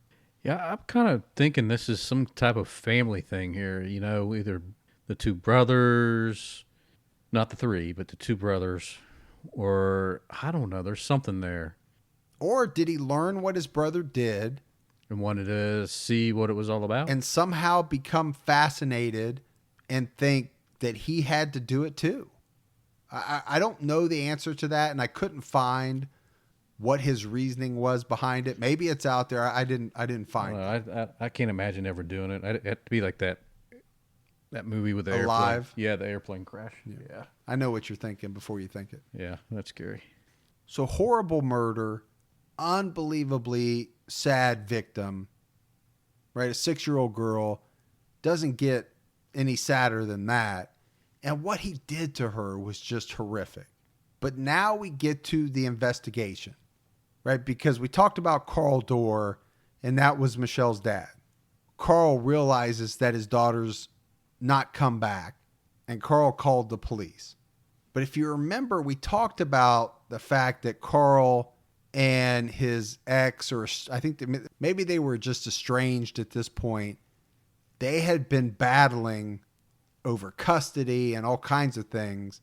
Yeah, I'm kind of thinking this is some type of family thing here. You know, either the two brothers, not the three, but the two brothers, or I don't know, there's something there. Or did he learn what his brother did And wanted to see what it was all about? and somehow become fascinated and think that he had to do it too? I don't know the answer to that, and I couldn't find what his reasoning was behind it. Maybe it's out there. I didn't find it. I can't imagine ever doing it. It had to be like that movie with the Alive? airplane. Yeah, the airplane crash. Yeah. I know what you're thinking before you think it. Yeah, that's scary. So horrible murder, unbelievably sad victim, right? A 6-year-old girl, doesn't get any sadder than that. And what he did to her was just horrific. But now we get to the investigation, right? Because we talked about Carl Dorr, and that was Michelle's dad. Carl realizes that his daughter's not come back, and Carl called the police. But if you remember, we talked about the fact that Carl and his ex, or I think maybe they were just estranged at this point, they had been battling over custody and all kinds of things.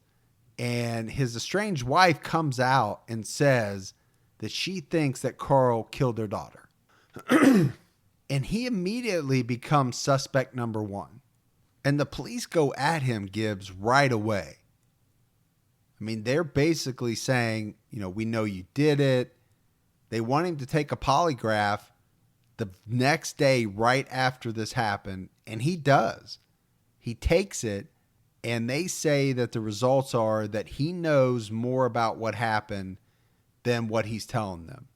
And his estranged wife comes out and says that she thinks that Carl killed their daughter. And he immediately becomes suspect number one. And the police go at him, Gibbs, right away. I mean, they're basically saying, we know you did it. They want him to take a polygraph the next day right after this happened, and he does. He takes it, and they say that the results are that he knows more about what happened than what he's telling them.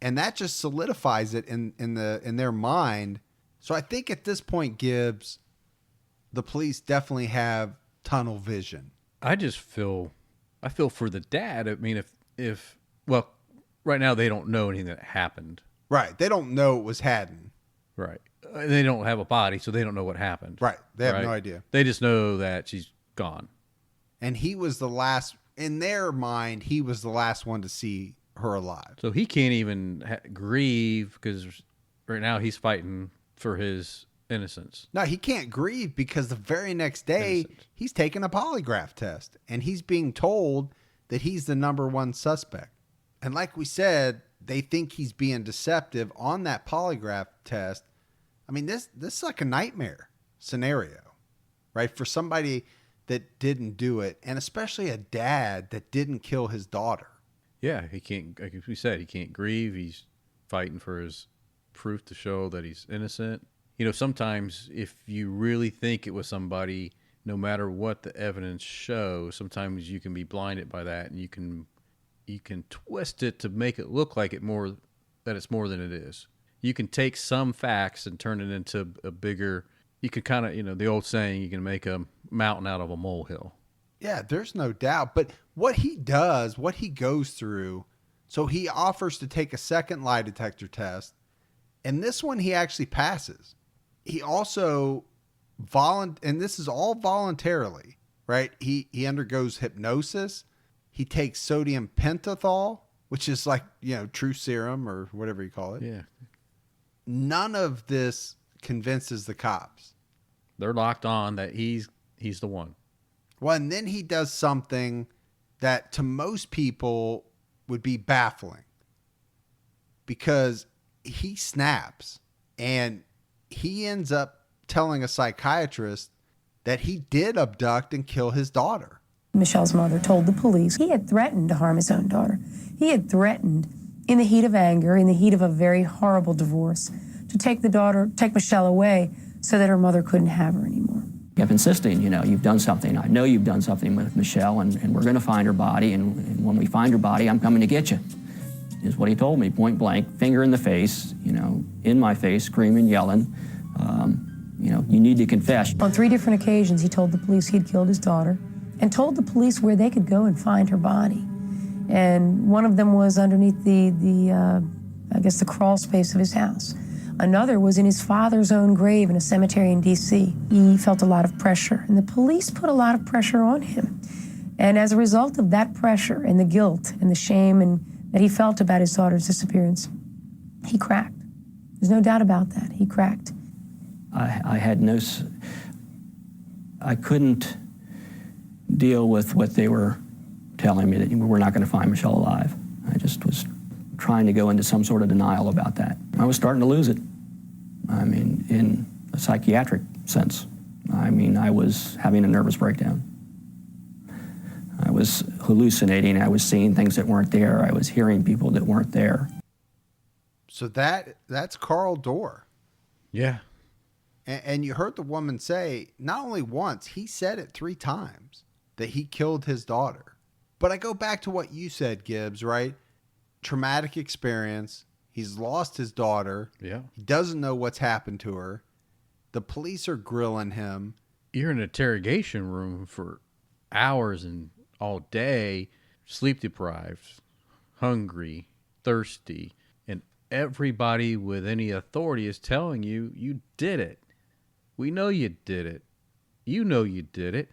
And that just solidifies it in their mind. So I think at this point, Gibbs, the police definitely have tunnel vision. I feel for the dad. I mean, if right now they don't know anything that happened. Right. They don't know it was Hadden. Right. They don't have a body, so they don't know what happened. Right. They have no idea. They just know that she's gone. And he was the last, in their mind, he was the last one to see her alive. So he can't even grieve because right now he's fighting for his innocence. No, he can't grieve because the very next day he's taking a polygraph test and he's being told that he's the number one suspect. And like we said, they think he's being deceptive on that polygraph test. I mean, this is like a nightmare scenario, right? For somebody that didn't do it, and especially a dad that didn't kill his daughter. Yeah, he can't, like we said, he can't grieve. He's fighting for his proof to show that he's innocent. Sometimes if you really think it was somebody, no matter what the evidence shows, sometimes you can be blinded by that, and you can twist it to make it look like that it's more than it is. You can take some facts and turn it into a bigger, you can kind of, the old saying, you can make a mountain out of a molehill. Yeah, there's no doubt. But what he does, what he goes through, so he offers to take a second lie detector test, and this one he actually passes. He also, and this is all voluntarily, right? He undergoes hypnosis. He takes sodium pentothal, which is like, true serum or whatever you call it. Yeah. None of this convinces the cops. They're locked on that he's the one. Well, and then he does something that to most people would be baffling, because he snaps and he ends up telling a psychiatrist that he did abduct and kill his daughter. Michelle's mother told the police he had threatened to harm his own daughter. He had threatened, in the heat of anger, in the heat of a very horrible divorce, to take Michelle away so that her mother couldn't have her anymore. Kept insisting, you've done something. I know you've done something with Michelle, and we're going to find her body, and when we find her body, I'm coming to get you, is what he told me, point blank, finger in the face, in my face, screaming, yelling, you need to confess. On 3 different occasions, he told the police he had killed his daughter and told the police where they could go and find her body. And one of them was underneath the crawl space of his house. Another was in his father's own grave in a cemetery in D.C. He felt a lot of pressure, and the police put a lot of pressure on him. And as a result of that pressure and the guilt and the shame that he felt about his daughter's disappearance, he cracked. There's no doubt about that. He cracked. I couldn't deal with what they were telling me, that we're not going to find Michelle alive. I just was trying to go into some sort of denial about that. I was starting to lose it. In a psychiatric sense. I was having a nervous breakdown. I was hallucinating. I was seeing things that weren't there. I was hearing people that weren't there. So that's Carl Dorr. Yeah. And you heard the woman say, not only once, he said it 3 times that he killed his daughter. But I go back to what you said, Gibbs, right? Traumatic experience. He's lost his daughter. Yeah. He doesn't know what's happened to her. The police are grilling him. You're in an interrogation room for hours and all day, sleep deprived, hungry, thirsty, and everybody with any authority is telling you, you did it. We know you did it. You know you did it.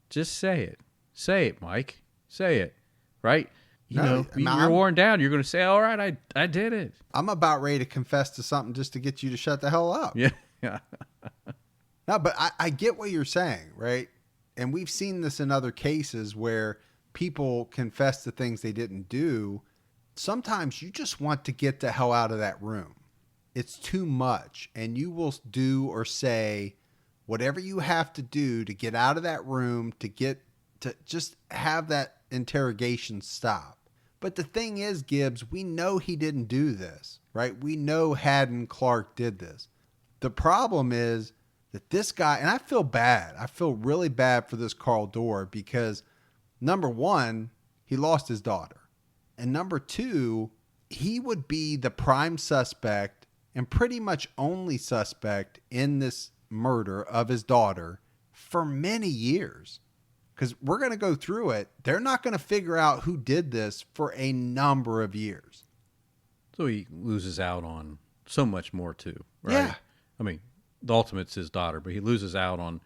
Just say it. Say it, Mike. Say it. Right? You're worn down. You're going to say, all right, I did it. I'm about ready to confess to something just to get you to shut the hell up. Yeah. No, but I get what you're saying, right? And we've seen this in other cases where people confess to things they didn't do. Sometimes you just want to get the hell out of that room. It's too much. And you will do or say whatever you have to do to get out of that room, to just have that interrogation stop. But the thing is, Gibbs, we know he didn't do this, right? We know Hadden Clark did this. The problem is that this guy, and I feel bad. I feel really bad for this Carl Dorr because, number one, he lost his daughter. And number two, he would be the prime suspect and pretty much only suspect in this murder of his daughter for many years. Because we're going to go through it. They're not going to figure out who did this for a number of years. So he loses out on so much more too, right? Yeah. The ultimate's his daughter, but he loses out on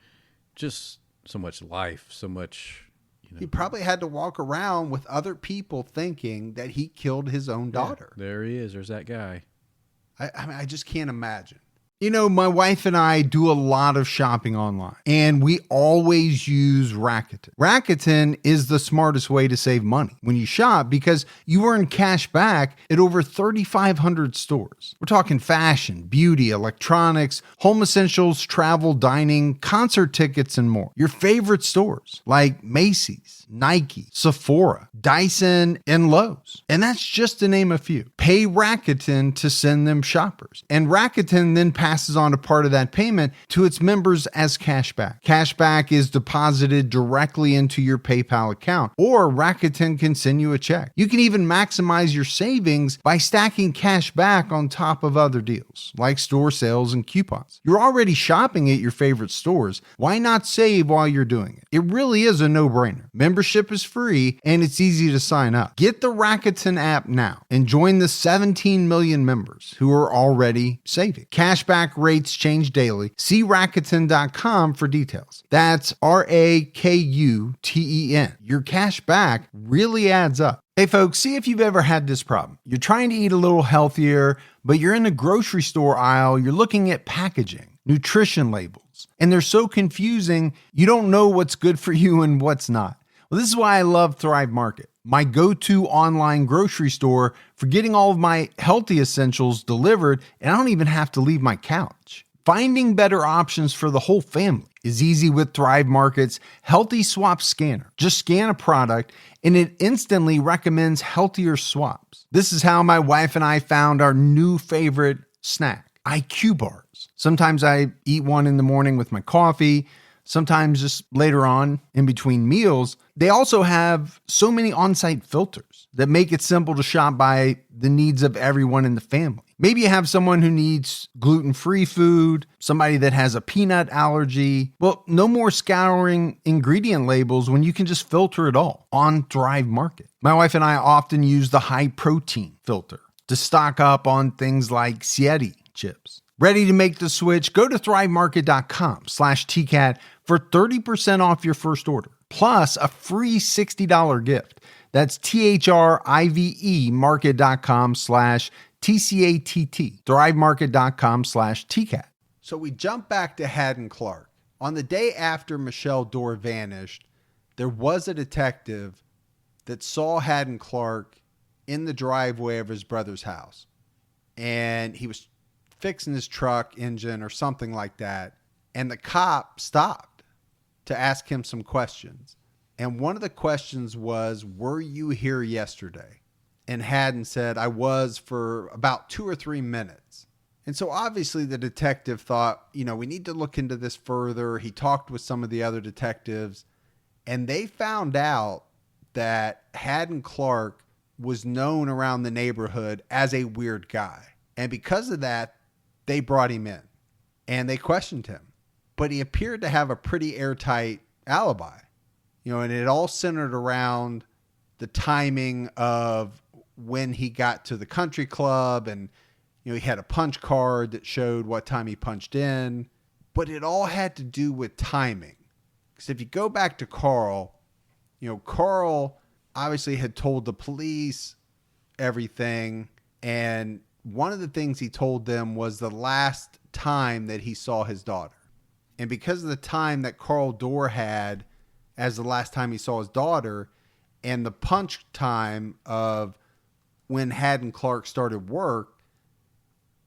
just so much life, so much, He probably had to walk around with other people thinking that he killed his own daughter. Yeah, there he is. There's that guy. I just can't imagine. My wife and I do a lot of shopping online, and we always use Rakuten. Rakuten is the smartest way to save money when you shop because you earn cash back at over 3,500 stores. We're talking fashion, beauty, electronics, home essentials, travel, dining, concert tickets, and more. Your favorite stores like Macy's, Nike, Sephora, Dyson, and Lowe's. And that's just to name a few. Pay Rakuten to send them shoppers. And Rakuten then passes on a part of that payment to its members as cashback. Cashback is deposited directly into your PayPal account, or Rakuten can send you a check. You can even maximize your savings by stacking cash back on top of other deals, like store sales and coupons. You're already shopping at your favorite stores. Why not save while you're doing it? It really is a no-brainer. Membership is free, and it's easy to sign up. Get the Rakuten app now and join the 17 million members who are already saving. Cashback rates change daily. See Rakuten.com for details. That's Rakuten. Your cash back really adds up. Hey folks, see if you've ever had this problem. You're trying to eat a little healthier, but you're in the grocery store aisle, you're looking at packaging, nutrition labels, and they're so confusing, you don't know what's good for you and what's not. Well, this is why I love Thrive Market, my go-to online grocery store for getting all of my healthy essentials delivered, and I don't even have to leave my couch. Finding better options for the whole family is easy with Thrive Market's Healthy Swap Scanner. Just scan a product and it instantly recommends healthier swaps. This is how my wife and I found our new favorite snack, IQ bars. Sometimes I eat one in the morning with my coffee, sometimes just later on in between meals. They also have so many on-site filters that make it simple to shop by the needs of everyone in the family. Maybe you have someone who needs gluten-free food, somebody that has a peanut allergy. Well, no more scouring ingredient labels when you can just filter it all on Thrive Market. My wife and I often use the high protein filter to stock up on things like Sieti chips. Ready to make the switch? Go to thrivemarket.com/TCAT for 30% off your first order, plus a free $60 gift. That's THRIVE market.com/TCATT, thrivemarket.com/TCAT. So we jump back to Hadden Clark. On the day after Michelle Dorr vanished, there was a detective that saw Hadden Clark in the driveway of his brother's house. And he was fixing his truck engine or something like that. And the cop stopped to ask him some questions. And one of the questions was, were you here yesterday? And Hadden said, I was for about 2 or 3 minutes. And so obviously the detective thought, we need to look into this further. He talked with some of the other detectives, and they found out that Hadden Clark was known around the neighborhood as a weird guy. And because of that, they brought him in and they questioned him. But he appeared to have a pretty airtight alibi, and it all centered around the timing of when he got to the country club, and he had a punch card that showed what time he punched in, but it all had to do with timing. Because if you go back to Carl, Carl obviously had told the police everything, and one of the things he told them was the last time that he saw his daughter. And because of the time that Carl Dorr had as the last time he saw his daughter, and the punch time of when Hadden Clark started work,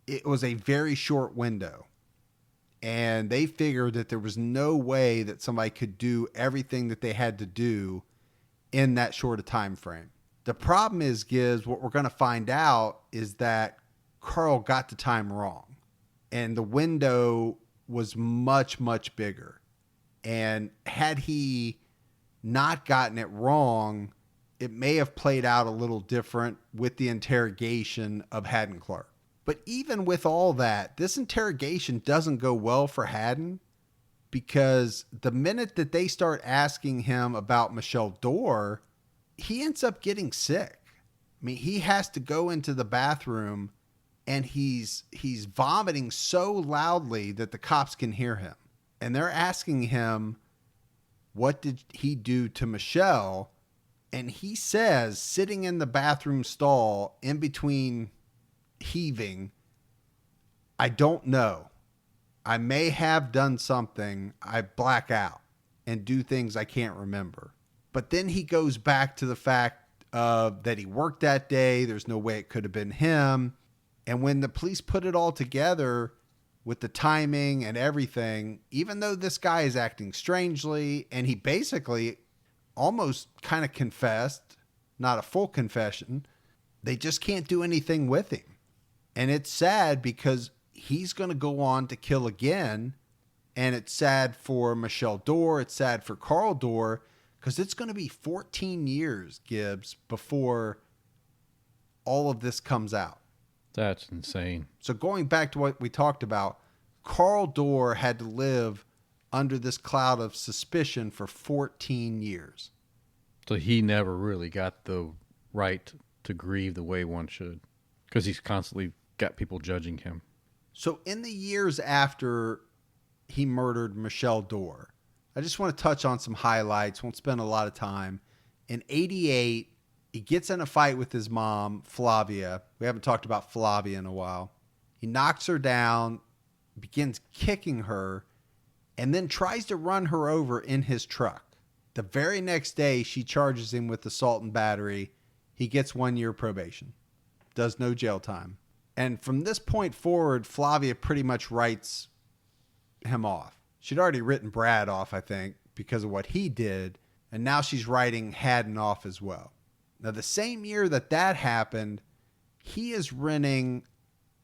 it was a very short window. And they figured that there was no way that somebody could do everything that they had to do in that short a time frame. The problem is, Gibbs, what we're going to find out is that Carl got the time wrong. And the window was much, much bigger. And had he not gotten it wrong, it may have played out a little different with the interrogation of Hadden Clark. But even with all that, this interrogation doesn't go well for Hadden, because the minute that they start asking him about Michelle Dorr, he ends up getting sick. I mean, he has to go into the bathroom and he's vomiting so loudly that the cops can hear him. And they're asking him, what did he do to Michelle? And he says, sitting in the bathroom stall, in between heaving, I don't know. I may have done something. I black out and do things I can't remember. But then he goes back to the fact that he worked that day. There's no way it could have been him. And when the police put it all together with the timing and everything, even though this guy is acting strangely, and he basically almost kind of confessed, not a full confession, they just can't do anything with him. And it's sad because he's going to go on to kill again. And it's sad for Michelle Dorr. It's sad for Carl Dorr, because it's going to be 14 years, Gibbs, before all of this comes out. That's insane. So going back to what we talked about, Carl Dorr had to live under this cloud of suspicion for 14 years. So he never really got the right to grieve the way one should, because he's constantly got people judging him. So in the years after he murdered Michelle Dorr, I just want to touch on some highlights. Won't spend a lot of time. In 88, he gets in a fight with his mom, Flavia. We haven't talked about Flavia in a while. He knocks her down. begins kicking her, and then tries to run her over in his truck. The very next day, she charges him with assault and battery. He gets 1 year probation, does no jail time. And from this point forward, Flavia pretty much writes him off. She'd already written Brad off, I think, because of what he did. And now she's writing Hadden off as well. Now, the same year that happened, he is renting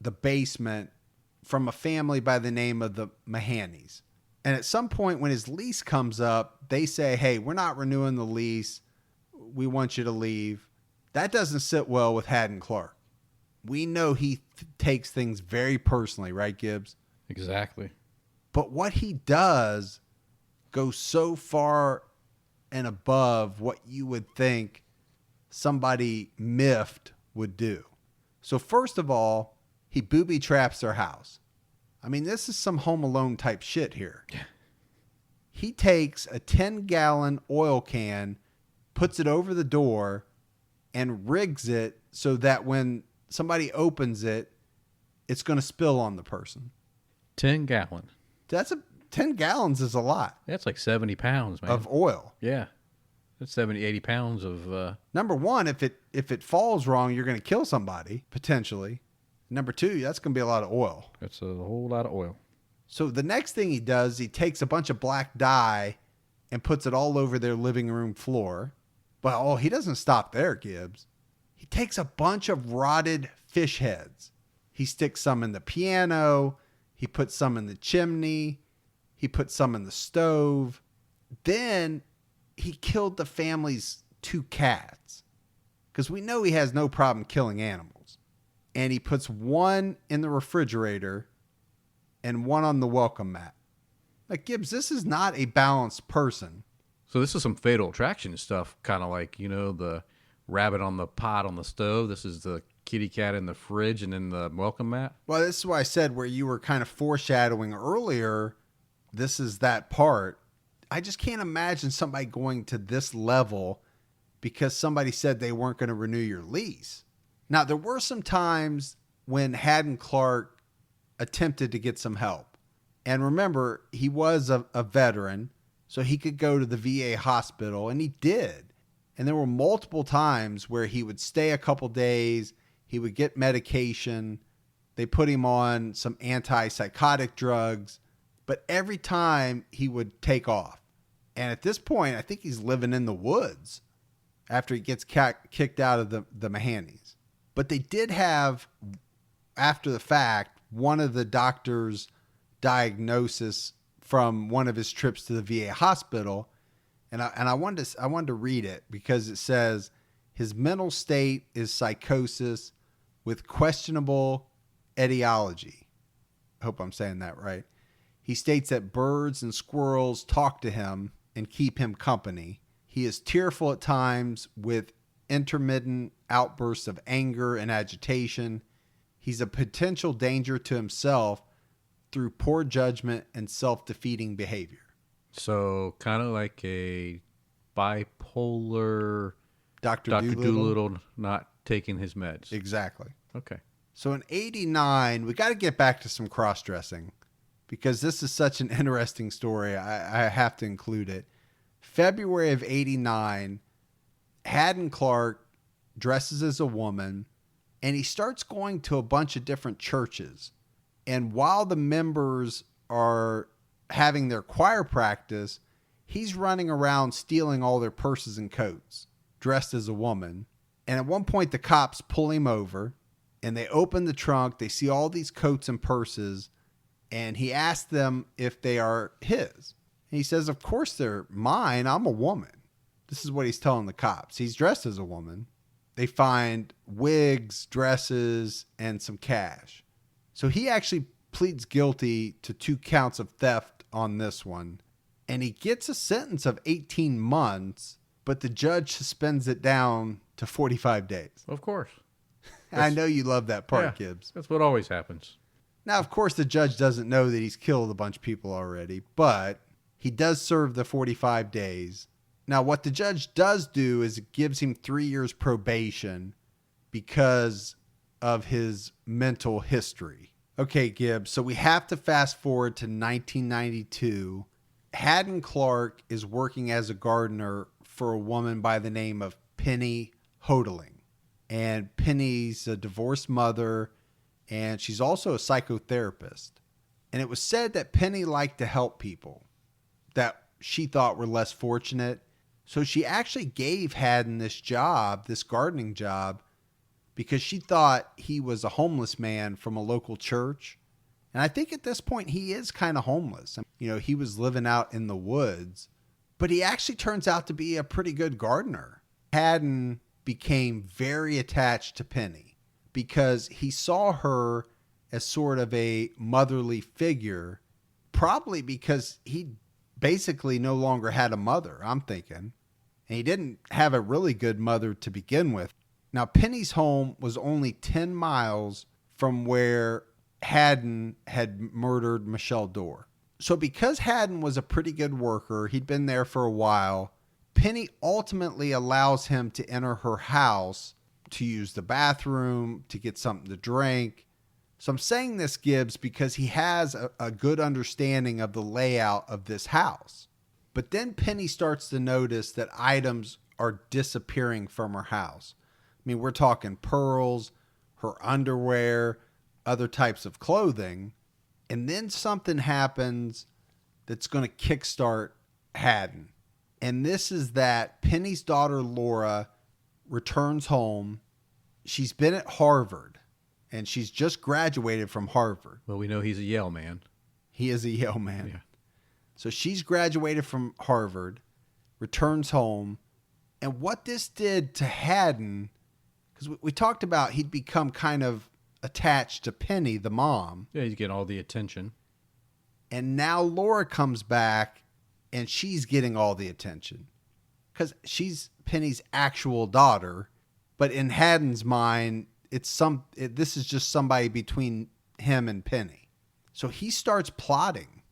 the basement from a family by the name of the Mahanis. And at some point when his lease comes up, they say, hey, we're not renewing the lease. We want you to leave. That doesn't sit well with Hadden Clark. We know he takes things very personally, right, Gibbs? Exactly. But what he does goes so far and above what you would think somebody miffed would do. So first of all, he booby traps their house. I mean, this is some Home Alone type shit here. He takes a 10-gallon oil can, puts it over the door, and rigs it so that when somebody opens it, it's going to spill on the person. 10 gallon. 10 gallons is a lot. That's like 70 pounds, man. Of oil. Yeah. That's 70, 80 pounds of... Number one, if it falls wrong, you're going to kill somebody, potentially. Number two, that's going to be a lot of oil. That's a whole lot of oil. So the next thing he does, he takes a bunch of black dye and puts it all over their living room floor. But, he doesn't stop there, Gibbs. He takes a bunch of rotted fish heads. He sticks some in the piano. He puts some in the chimney. He puts some in the stove. Then he killed the family's 2 cats. Because we know he has no problem killing animals. And he puts one in the refrigerator and one on the welcome mat. Like, Gibbs, this is not a balanced person. So this is some Fatal Attraction stuff, kind of like, the rabbit on the pot on the stove. This is the kitty cat in the fridge and then the welcome mat. Well, this is why I said where you were kind of foreshadowing earlier, this is that part. I just can't imagine somebody going to this level because somebody said they weren't going to renew your lease. Now, there were some times when Hadden Clark attempted to get some help. And remember, he was a veteran, so he could go to the VA hospital, and he did. And there were multiple times where he would stay a couple days, he would get medication, they put him on some antipsychotic drugs, but every time he would take off. And at this point, I think he's living in the woods after he gets kicked out of the Mahanis. But they did have, after the fact, one of the doctor's diagnosis from one of his trips to the VA hospital. And I wanted to read it because it says his mental state is psychosis with questionable etiology. I hope I'm saying that right. He states that birds and squirrels talk to him and keep him company. He is tearful at times with intermittent outbursts of anger and agitation. He's a potential danger to himself through poor judgment and self-defeating behavior. So kind of like a bipolar Dr. Doolittle not taking his meds. Exactly. Okay. So in 89, we got to get back to some cross-dressing because this is such an interesting story. I have to include it. February of 89, Hadden Clark dresses as a woman and he starts going to a bunch of different churches. And while the members are having their choir practice, he's running around stealing all their purses and coats, dressed as a woman. And at one point, the cops pull him over, and they open the trunk. They see all these coats and purses, and he asks them if they are his. And he says, of course they're mine. I'm a woman. This is what he's telling the cops. He's dressed as a woman. They find wigs, dresses, and some cash. So he actually pleads guilty to 2 counts of theft on this one. And he gets a sentence of 18 months, but the judge suspends it down to 45 days. Of course. I know you love that part, Gibbs. That's what always happens. Now, of course, the judge doesn't know that he's killed a bunch of people already, but he does serve the 45 days. Now, what the judge does do is it gives him 3 years probation because of his mental history. Okay, Gibbs. So we have to fast forward to 1992. Hadden Clark is working as a gardener for a woman by the name of Penny Hodling. And Penny's a divorced mother, and she's also a psychotherapist. And it was said that Penny liked to help people that she thought were less fortunate. So she actually gave Hadden this job, this gardening job, because she thought he was a homeless man from a local church. And I think at this point he is kind of homeless. You know, he was living out in the woods, but he actually turns out to be a pretty good gardener. Hadden became very attached to Penny because he saw her as sort of a motherly figure, probably because he basically no longer had a mother, I'm thinking. And he didn't have a really good mother to begin with. Now, Penny's home was only 10 miles from where Hadden had murdered Michelle Dorr. So because Hadden was a pretty good worker, he'd been there for a while, Penny ultimately allows him to enter her house to use the bathroom, to get something to drink. So I'm saying this, Gibbs, because he has a good understanding of the layout of this house. But then Penny starts to notice that items are disappearing from her house. I mean, we're talking pearls, her underwear, other types of clothing. And then something happens that's going to kickstart Hadden. And this is that Penny's daughter, Laura, returns home. She's been at Harvard, and she's just graduated from Harvard. Well, we know he's a Yale man. He is a Yale man. Yeah. So she's graduated from Harvard, returns home. And what this did to Hadden, because we talked about he'd become kind of attached to Penny, the mom. Yeah, he's getting all the attention. And now Laura comes back, and she's getting all the attention because she's Penny's actual daughter. But in Hadden's mind, this is just somebody between him and Penny. So he starts plotting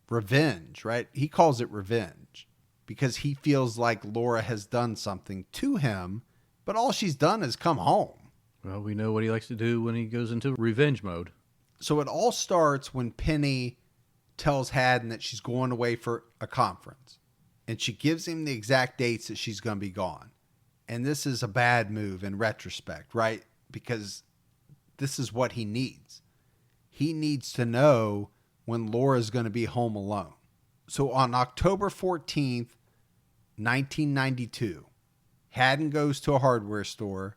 revenge, right? He calls it revenge because he feels like Laura has done something to him, but all she's done is come home. Well, we know what he likes to do when he goes into revenge mode. So it all starts when Penny tells Hadden that she's going away for a conference, and she gives him the exact dates that she's going to be gone. And this is a bad move in retrospect, right? Because this is what he needs. He needs to know when Laura's going to be home alone. So on October 14th, 1992, Hadden goes to a hardware store.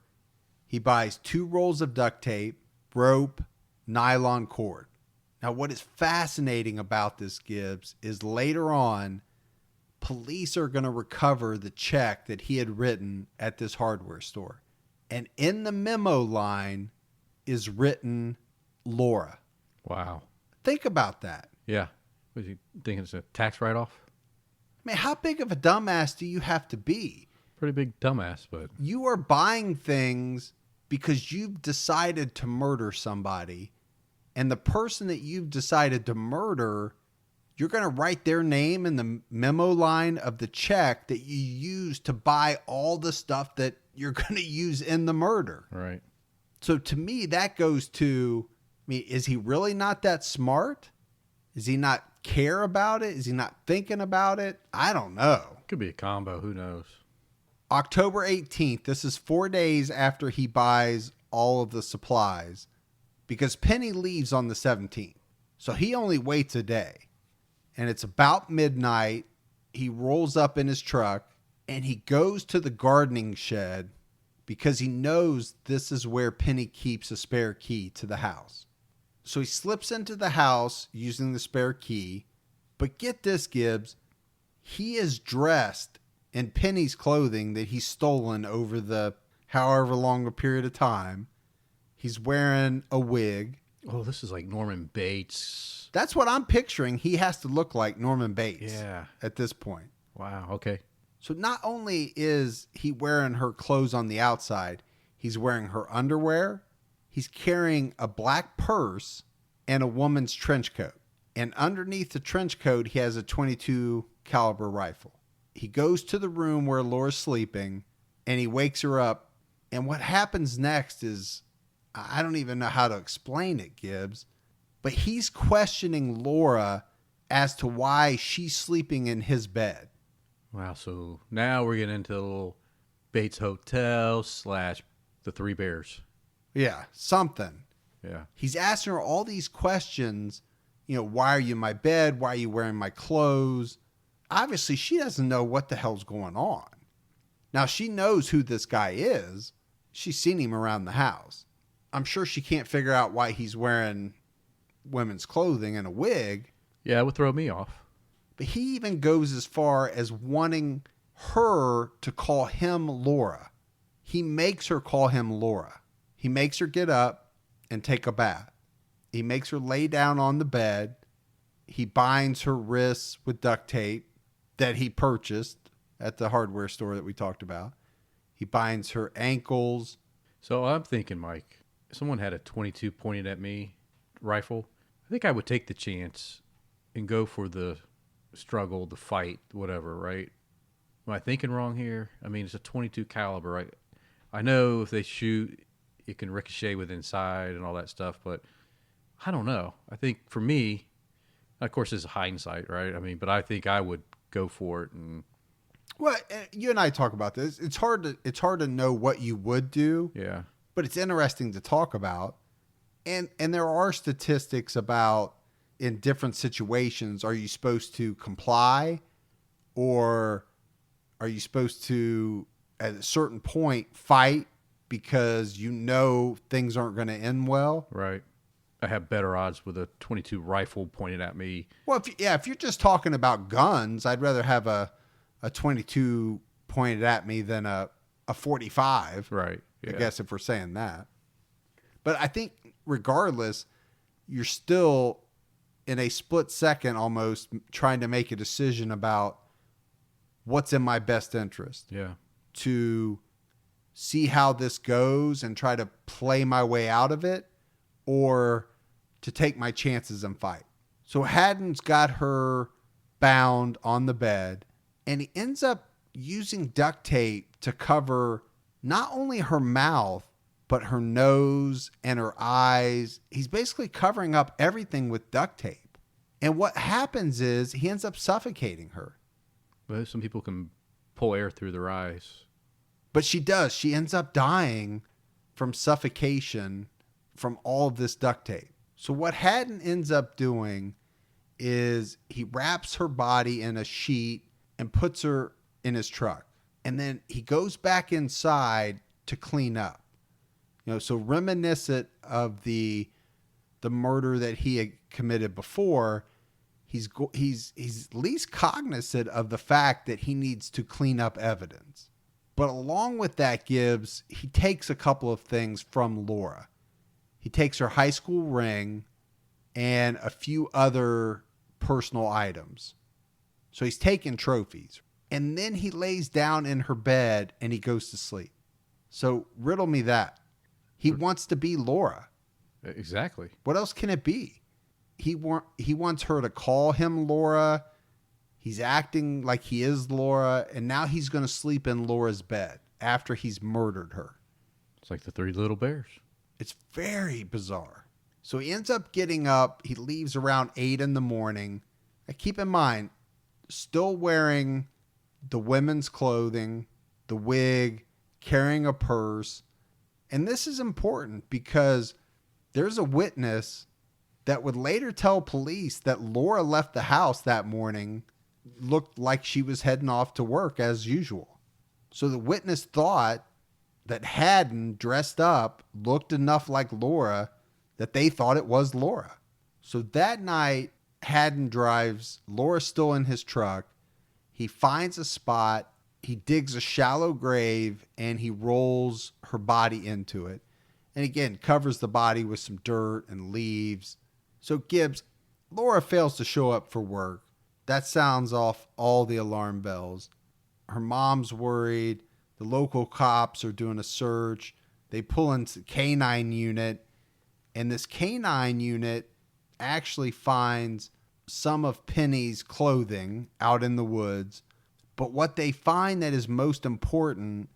He buys 2 rolls of duct tape, rope, nylon cord. Now, what is fascinating about this, Gibbs, is later on, police are going to recover the check that he had written at this hardware store. And in the memo line is written Laura. Wow. Think about that. Yeah. Was he thinking it's a tax write-off? I mean, how big of a dumbass do you have to be? Pretty big dumbass, but... You are buying things because you've decided to murder somebody. And the person that you've decided to murder, you're going to write their name in the memo line of the check that you use to buy all the stuff that you're going to use in the murder. Right. So to me, that goes to, I mean, is he really not that smart? Is he not care about it? Is he not thinking about it? I don't know. Could be a combo. Who knows? October 18th, this is 4 days after he buys all of the supplies, because Penny leaves on the 17th. So he only waits a day. And it's about midnight. He rolls up in his truck and he goes to the gardening shed because he knows this is where Penny keeps a spare key to the house. So he slips into the house using the spare key. But get this, Gibbs, he is dressed in Penny's clothing that he's stolen over the however long a period of time. He's wearing a wig. Oh, this is like Norman Bates. That's what I'm picturing. He has to look like Norman Bates at this point. Wow. Okay. So not only is he wearing her clothes on the outside, he's wearing her underwear. He's carrying a black purse and a woman's trench coat. And underneath the trench coat, he has a .22 caliber rifle. He goes to the room where Laura's sleeping and he wakes her up. And what happens next is, I don't even know how to explain it, Gibbs. but he's questioning Laura as to why she's sleeping in his bed. Wow, so now we're getting into the little Bates Hotel / the Three Bears. Yeah, something. Yeah. He's asking her all these questions. Why are you in my bed? Why are you wearing my clothes? Obviously, she doesn't know what the hell's going on. Now, she knows who this guy is. She's seen him around the house. I'm sure she can't figure out why he's wearing women's clothing and a wig. Yeah, it would throw me off. But he even goes as far as wanting her to call him Laura. He makes her call him Laura. He makes her get up and take a bath. He makes her lay down on the bed. He binds her wrists with duct tape that he purchased at the hardware store that we talked about. He binds her ankles. So I'm thinking, Mike, if someone had a .22 pointed at me rifle, I think I would take the chance and go for the struggle, the fight, whatever, right? Am I thinking wrong here? I mean, it's a .22 caliber, right? I know if they shoot, it can ricochet with inside and all that stuff, but I don't know. I think for me, of course, it's hindsight, right? I mean, but I think I would go for it. And well, you and I talk about this. It's hard to know what you would do. Yeah. But it's interesting to talk about. And there are statistics about in different situations, are you supposed to comply or are you supposed to, at a certain point, fight because things aren't going to end well? Right. I have better odds with a .22 rifle pointed at me. Well, if you're just talking about guns, I'd rather have a .22 pointed at me than a .45. Right. Yeah. I guess if we're saying that. But I think regardless, you're still in a split second almost trying to make a decision about what's in my best interest. Yeah. To see how this goes and try to play my way out of it, or to take my chances and fight. So Hadden's got her bound on the bed, and he ends up using duct tape to cover not only her mouth, but her nose and her eyes. He's basically covering up everything with duct tape. And what happens is he ends up suffocating her. But some people can pull air through their eyes. But she does. She ends up dying from suffocation from all of this duct tape. So what Hadden ends up doing is he wraps her body in a sheet and puts her in his truck. And then he goes back inside to clean up. So reminiscent of the murder that he had committed before, he's at least cognizant of the fact that he needs to clean up evidence. But along with that, he takes a couple of things from Laura. He takes her high school ring and a few other personal items. So he's taking trophies. And then he lays down in her bed and he goes to sleep. So riddle me that. He wants to be Laura. Exactly. What else can it be? He wants her to call him Laura. He's acting like he is Laura. And now he's going to sleep in Laura's bed after he's murdered her. It's like the Three Little Bears. It's very bizarre. So he ends up getting up. He leaves around 8 in the morning. Now keep in mind, still wearing the women's clothing, the wig, carrying a purse. And this is important because there's a witness that would later tell police that Laura left the house that morning, looked like she was heading off to work as usual. So the witness thought that Hadden, dressed up, looked enough like Laura that they thought it was Laura. So that night, Hadden drives Laura still in his truck. He finds a spot. He digs a shallow grave and he rolls her body into it. And again, covers the body with some dirt and leaves. So Gibbs, Laura fails to show up for work. That sounds off all the alarm bells. Her mom's worried. The local cops are doing a search. They pull into the canine unit. And this canine unit actually finds some of Penny's clothing out in the woods. But what they find that is most important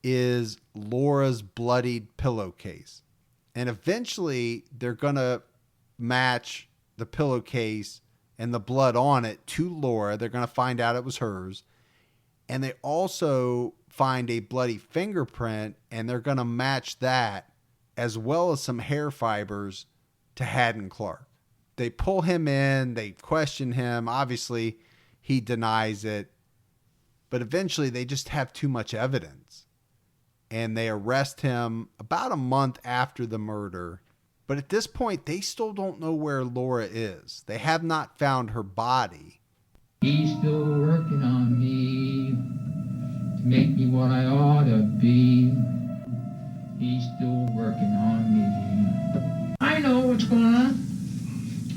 is Laura's bloodied pillowcase. And eventually they're going to match the pillowcase and the blood on it to Laura. They're going to find out it was hers. And they also find a bloody fingerprint, and they're going to match that as well as some hair fibers to Hadden Clark. They pull him in, they question him. Obviously, he denies it. But eventually, they just have too much evidence. And they arrest him about a month after the murder. But at this point, they still don't know where Laura is. They have not found her body. He's still working on me to make me what I ought to be. He's still working on me. I know what's going on.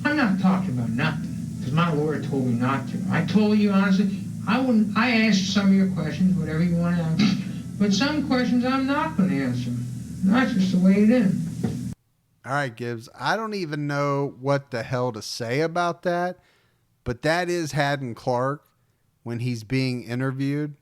I'm not talking about nothing, because my lawyer told me not to. I told you honestly, I answer some of your questions, whatever you want to answer. But some questions I'm not going to answer. That's just the way it is. All right, Gibbs, I don't even know what the hell to say about that, but that is Hadden Clark when he's being interviewed.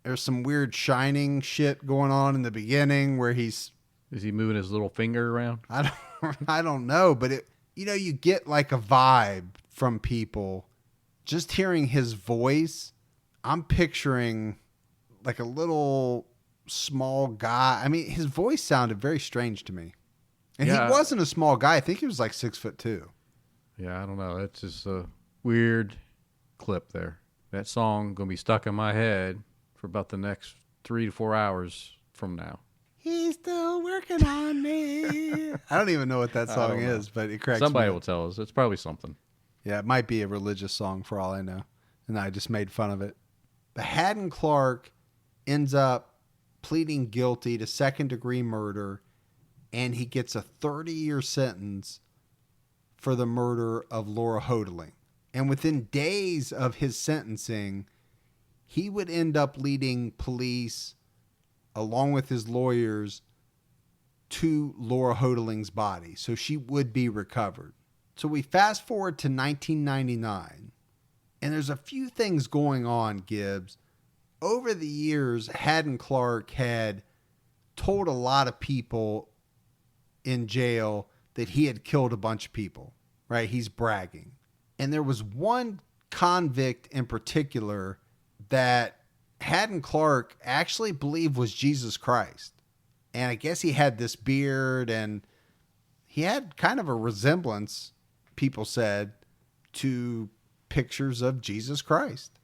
There's some weird shining shit going on in the beginning where Is he moving his little finger around? I don't know, but you get like a vibe from people. Just hearing his voice, I'm picturing like a little small guy. I mean, his voice sounded very strange to me. And he wasn't a small guy. I think he was like 6'2". Yeah, I don't know. It's just a weird clip there. That song going to be stuck in my head for about the next 3 to 4 hours from now. He's still working on me. I don't even know what that song is, but it cracks Somebody me will tell us. It's probably something. Yeah, it might be a religious song for all I know. And I just made fun of it. But Hadden Clark ends up pleading guilty to second-degree murder, and he gets a 30-year sentence for the murder of Laura Hodeling. And within days of his sentencing, he would end up leading police, along with his lawyers, to Laura Hodeling's body. So she would be recovered. So we fast forward to 1999, and there's a few things going on, Gibbs. Over the years, Hadden Clark had told a lot of people in jail that he had killed a bunch of people, right? He's bragging. And there was one convict in particular that Hadden Clark actually believed was Jesus Christ. And I guess he had this beard, and he had kind of a resemblance, people said, to pictures of Jesus Christ.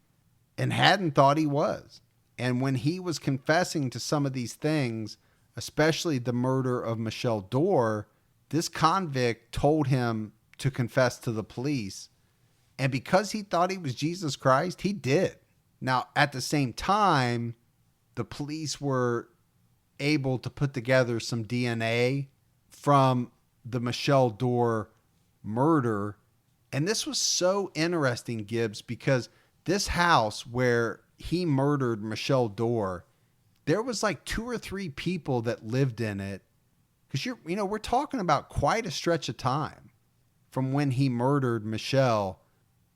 And Hadden thought he was. And when he was confessing to some of these things, especially the murder of Michelle Dorr, this convict told him to confess to the police. And because he thought he was Jesus Christ, he did. Now, at the same time, the police were able to put together some DNA from the Michelle Dorr murder. And this was so interesting, Gibbs, because this house where he murdered Michelle Dorr, there was like 2 or 3 people that lived in it. Because we're talking about quite a stretch of time from when he murdered Michelle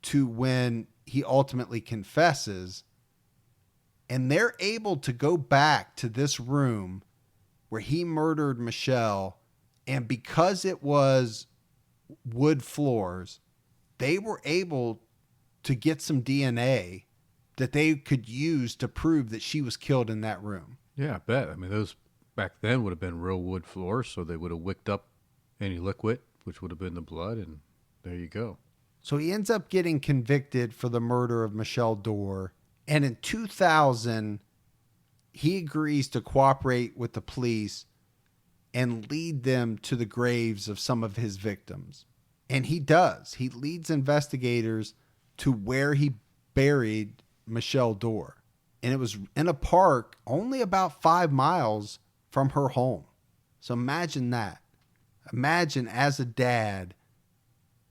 to when he ultimately confesses. And they're able to go back to this room where he murdered Michelle. And because it was wood floors, they were able to get some DNA that they could use to prove that she was killed in that room. Yeah, I bet. I mean, those back then would have been real wood floors, so they would have wicked up any liquid, which would have been the blood, and there you go. So he ends up getting convicted for the murder of Michelle Dorr. And in 2000, he agrees to cooperate with the police and lead them to the graves of some of his victims. And he does. He leads investigators to where he buried Michelle Dorr. And it was in a park only about 5 miles from her home. So imagine that. Imagine as a dad,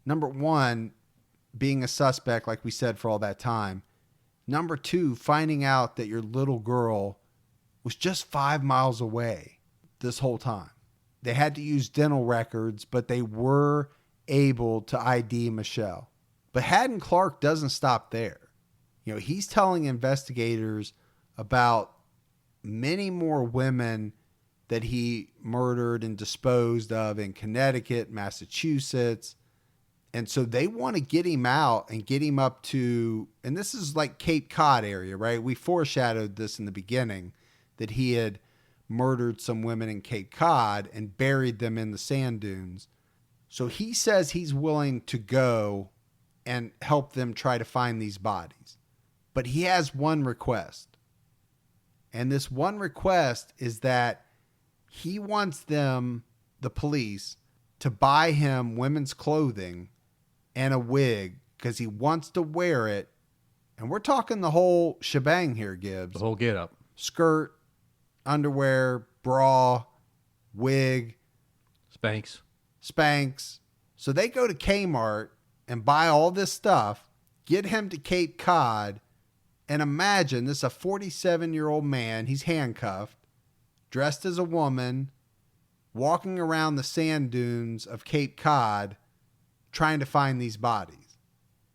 number one, being a suspect, like we said, for all that time. Number two, finding out that your little girl was just 5 miles away this whole time. They had to use dental records, but they were able to ID Michelle. But Hadden Clark doesn't stop there. He's telling investigators about many more women that he murdered and disposed of in Connecticut, Massachusetts. And so they want to get him out and get him up to, and this is like Cape Cod area, right? We foreshadowed this in the beginning that he had murdered some women in Cape Cod and buried them in the sand dunes. So he says he's willing to go and help them try to find these bodies. But he has one request. And this one request is that he wants them, the police, to buy him women's clothing and a wig because he wants to wear it. And we're talking the whole shebang here, Gibbs. The whole get up. Skirt, underwear, bra, wig. Spanx. So they go to Kmart and buy all this stuff, get him to Cape Cod, and imagine this is a 47-year-old man. He's handcuffed, dressed as a woman, walking around the sand dunes of Cape Cod, trying to find these bodies,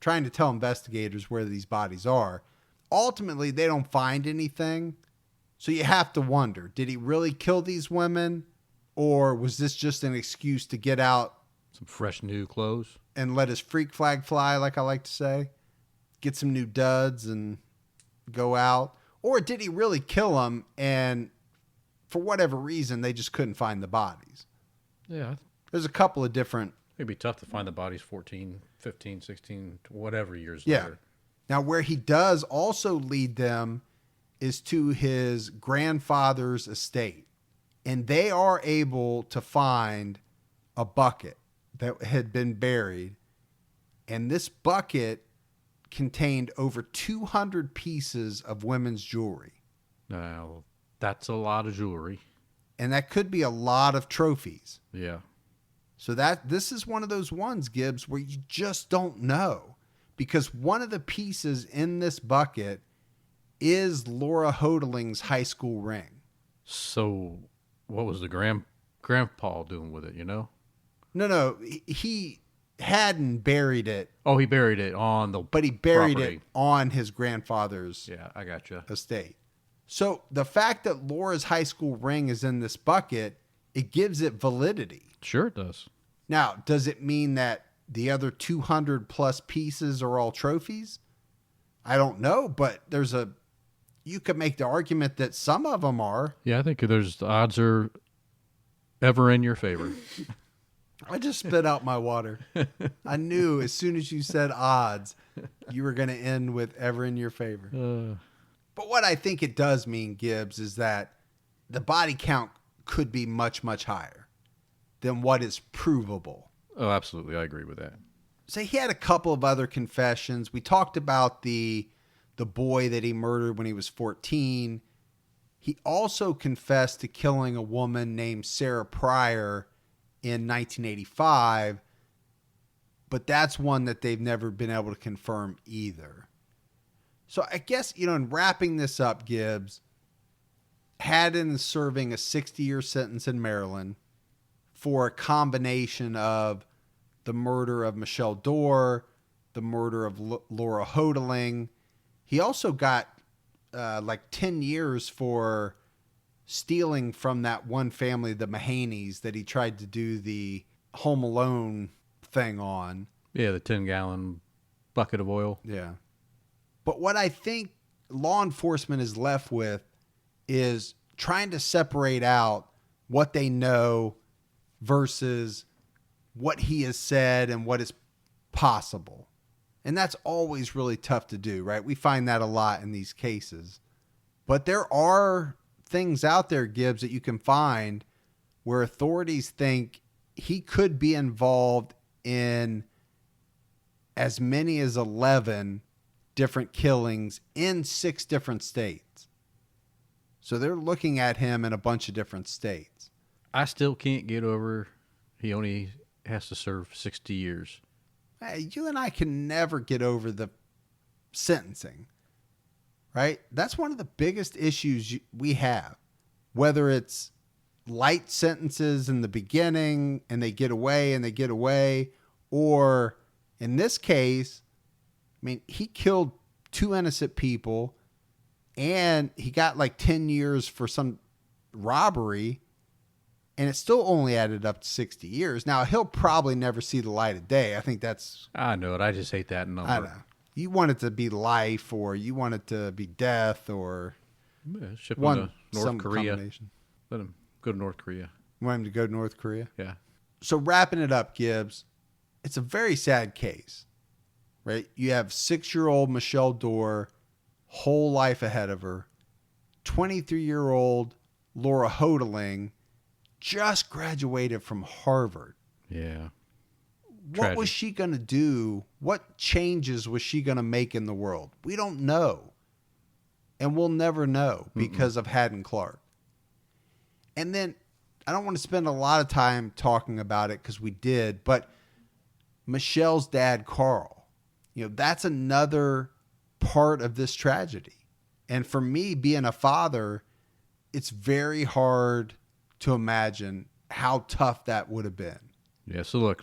trying to tell investigators where these bodies are. Ultimately, they don't find anything. So you have to wonder, did he really kill these women? Or was this just an excuse to get out some fresh new clothes and let his freak flag fly, like I like to say? Get some new duds and go out? Or did he really kill them and for whatever reason, they just couldn't find the bodies? Yeah. There's a couple of different... It'd be tough to find the bodies 14, 15, 16, whatever years yeah. later. Now, where he does also lead them is to his grandfather's estate. And they are able to find a bucket that had been buried. And this bucket contained over 200 pieces of women's jewelry. Now, that's a lot of jewelry. And that could be a lot of trophies. Yeah. So this is one of those ones, Gibbs, where you just don't know. Because one of the pieces in this bucket is Laura Hodeling's high school ring. So what was the grandpa doing with it, you know? No. He hadn't buried it. Oh, he buried it on the But he buried property. it on his grandfather's I gotcha. estate. So the fact that Laura's high school ring is in this bucket, it gives it validity. Sure it does. Now, does it mean that the other 200 plus pieces are all trophies? I don't know, but you could make the argument that some of them are. Yeah, I think the odds are ever in your favor. I just spit out my water. I knew as soon as you said odds, you were going to end with ever in your favor. But what I think it does mean, Gibbs, is that the body count could be much, much higher than what is provable. Oh, absolutely. I agree with that. So he had a couple of other confessions. We talked about the boy that he murdered when he was 14. He also confessed to killing a woman named Sarah Pryor in 1985, but that's one that they've never been able to confirm either. So I guess, in wrapping this up, Gibbs, Hadden is serving a 60-year sentence in Maryland for a combination of the murder of Michelle Dorr, the murder of Laura Hodeling. He also got 10 years for stealing from that one family, the Mahaneys, that he tried to do the Home Alone thing on. Yeah, the 10-gallon bucket of oil. Yeah. But what I think law enforcement is left with is trying to separate out what they know versus what he has said and what is possible. And that's always really tough to do, right? We find that a lot in these cases. But there are things out there, Gibbs, that you can find where authorities think he could be involved in as many as 11 different killings in 6 different states. So they're looking at him in a bunch of different states. I still can't get over he only has to serve 60 years. Hey, you and I can never get over the sentencing, right? That's one of the biggest issues we have. Whether it's light sentences in the beginning and they get away, or in this case, he killed 2 innocent people and he got 10 years for some robbery. And it still only added up to 60 years. Now, he'll probably never see the light of day. I think that's... I know it. I just hate that number. I don't know. You want it to be life, or you want it to be death, or ship him to North Korea. Combination. Let him go to North Korea. You want him to go to North Korea? Yeah. So wrapping it up, Gibbs, it's a very sad case, right? You have 6-year-old Michelle Dorr, whole life ahead of her. 23-year-old Laura Hodeling just graduated from Harvard. Yeah. What was she going to do? What changes was she going to make in the world? We don't know. And we'll never know because of Hadden Clark. And then I don't want to spend a lot of time talking about it because we did, but Michelle's dad, Carl, that's another part of this tragedy. And for me, being a father, it's very hard to imagine how tough that would have been. Yeah, so look,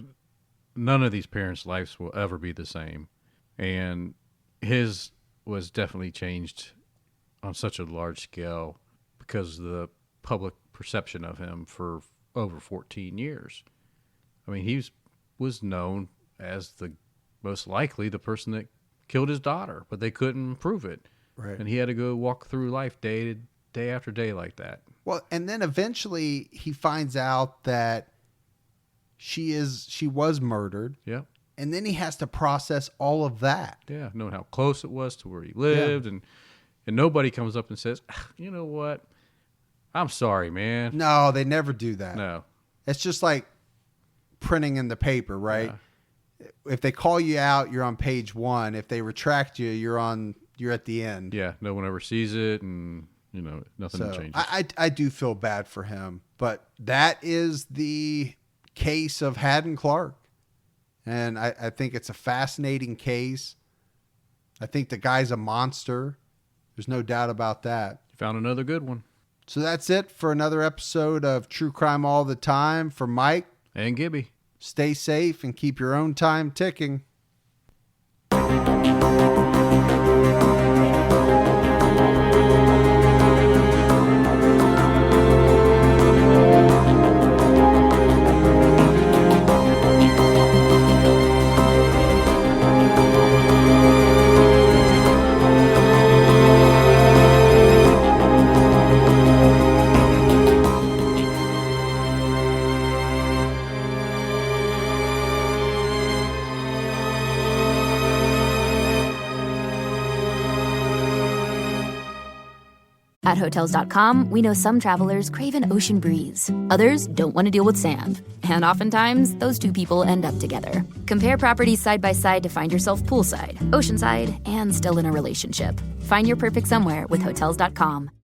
none of these parents' lives will ever be the same. And his was definitely changed on such a large scale because of the public perception of him for over 14 years. I mean, he was known as most likely the person that killed his daughter, but they couldn't prove it. Right. And he had to go walk through life day after day like that. Well, and then eventually he finds out that she was murdered. Yeah. And then he has to process all of that. Yeah, knowing how close it was to where he lived. And nobody comes up and says, you know what? I'm sorry, man. No, they never do that. No. It's just like printing in the paper, right? Yeah. If they call you out, you're on page 1. If they retract you, you're at the end. Yeah, no one ever sees it, and nothing changes. I do feel bad for him, but that is the case of Hadden Clark. And I think it's a fascinating case. I think the guy's a monster. There's no doubt about that. You found another good one. So that's it for another episode of True Crime All the Time. For Mike and Gibby, stay safe and keep your own time ticking. At Hotels.com, we know some travelers crave an ocean breeze. Others don't want to deal with sand. And oftentimes, those two people end up together. Compare properties side by side to find yourself poolside, oceanside, and still in a relationship. Find your perfect somewhere with Hotels.com.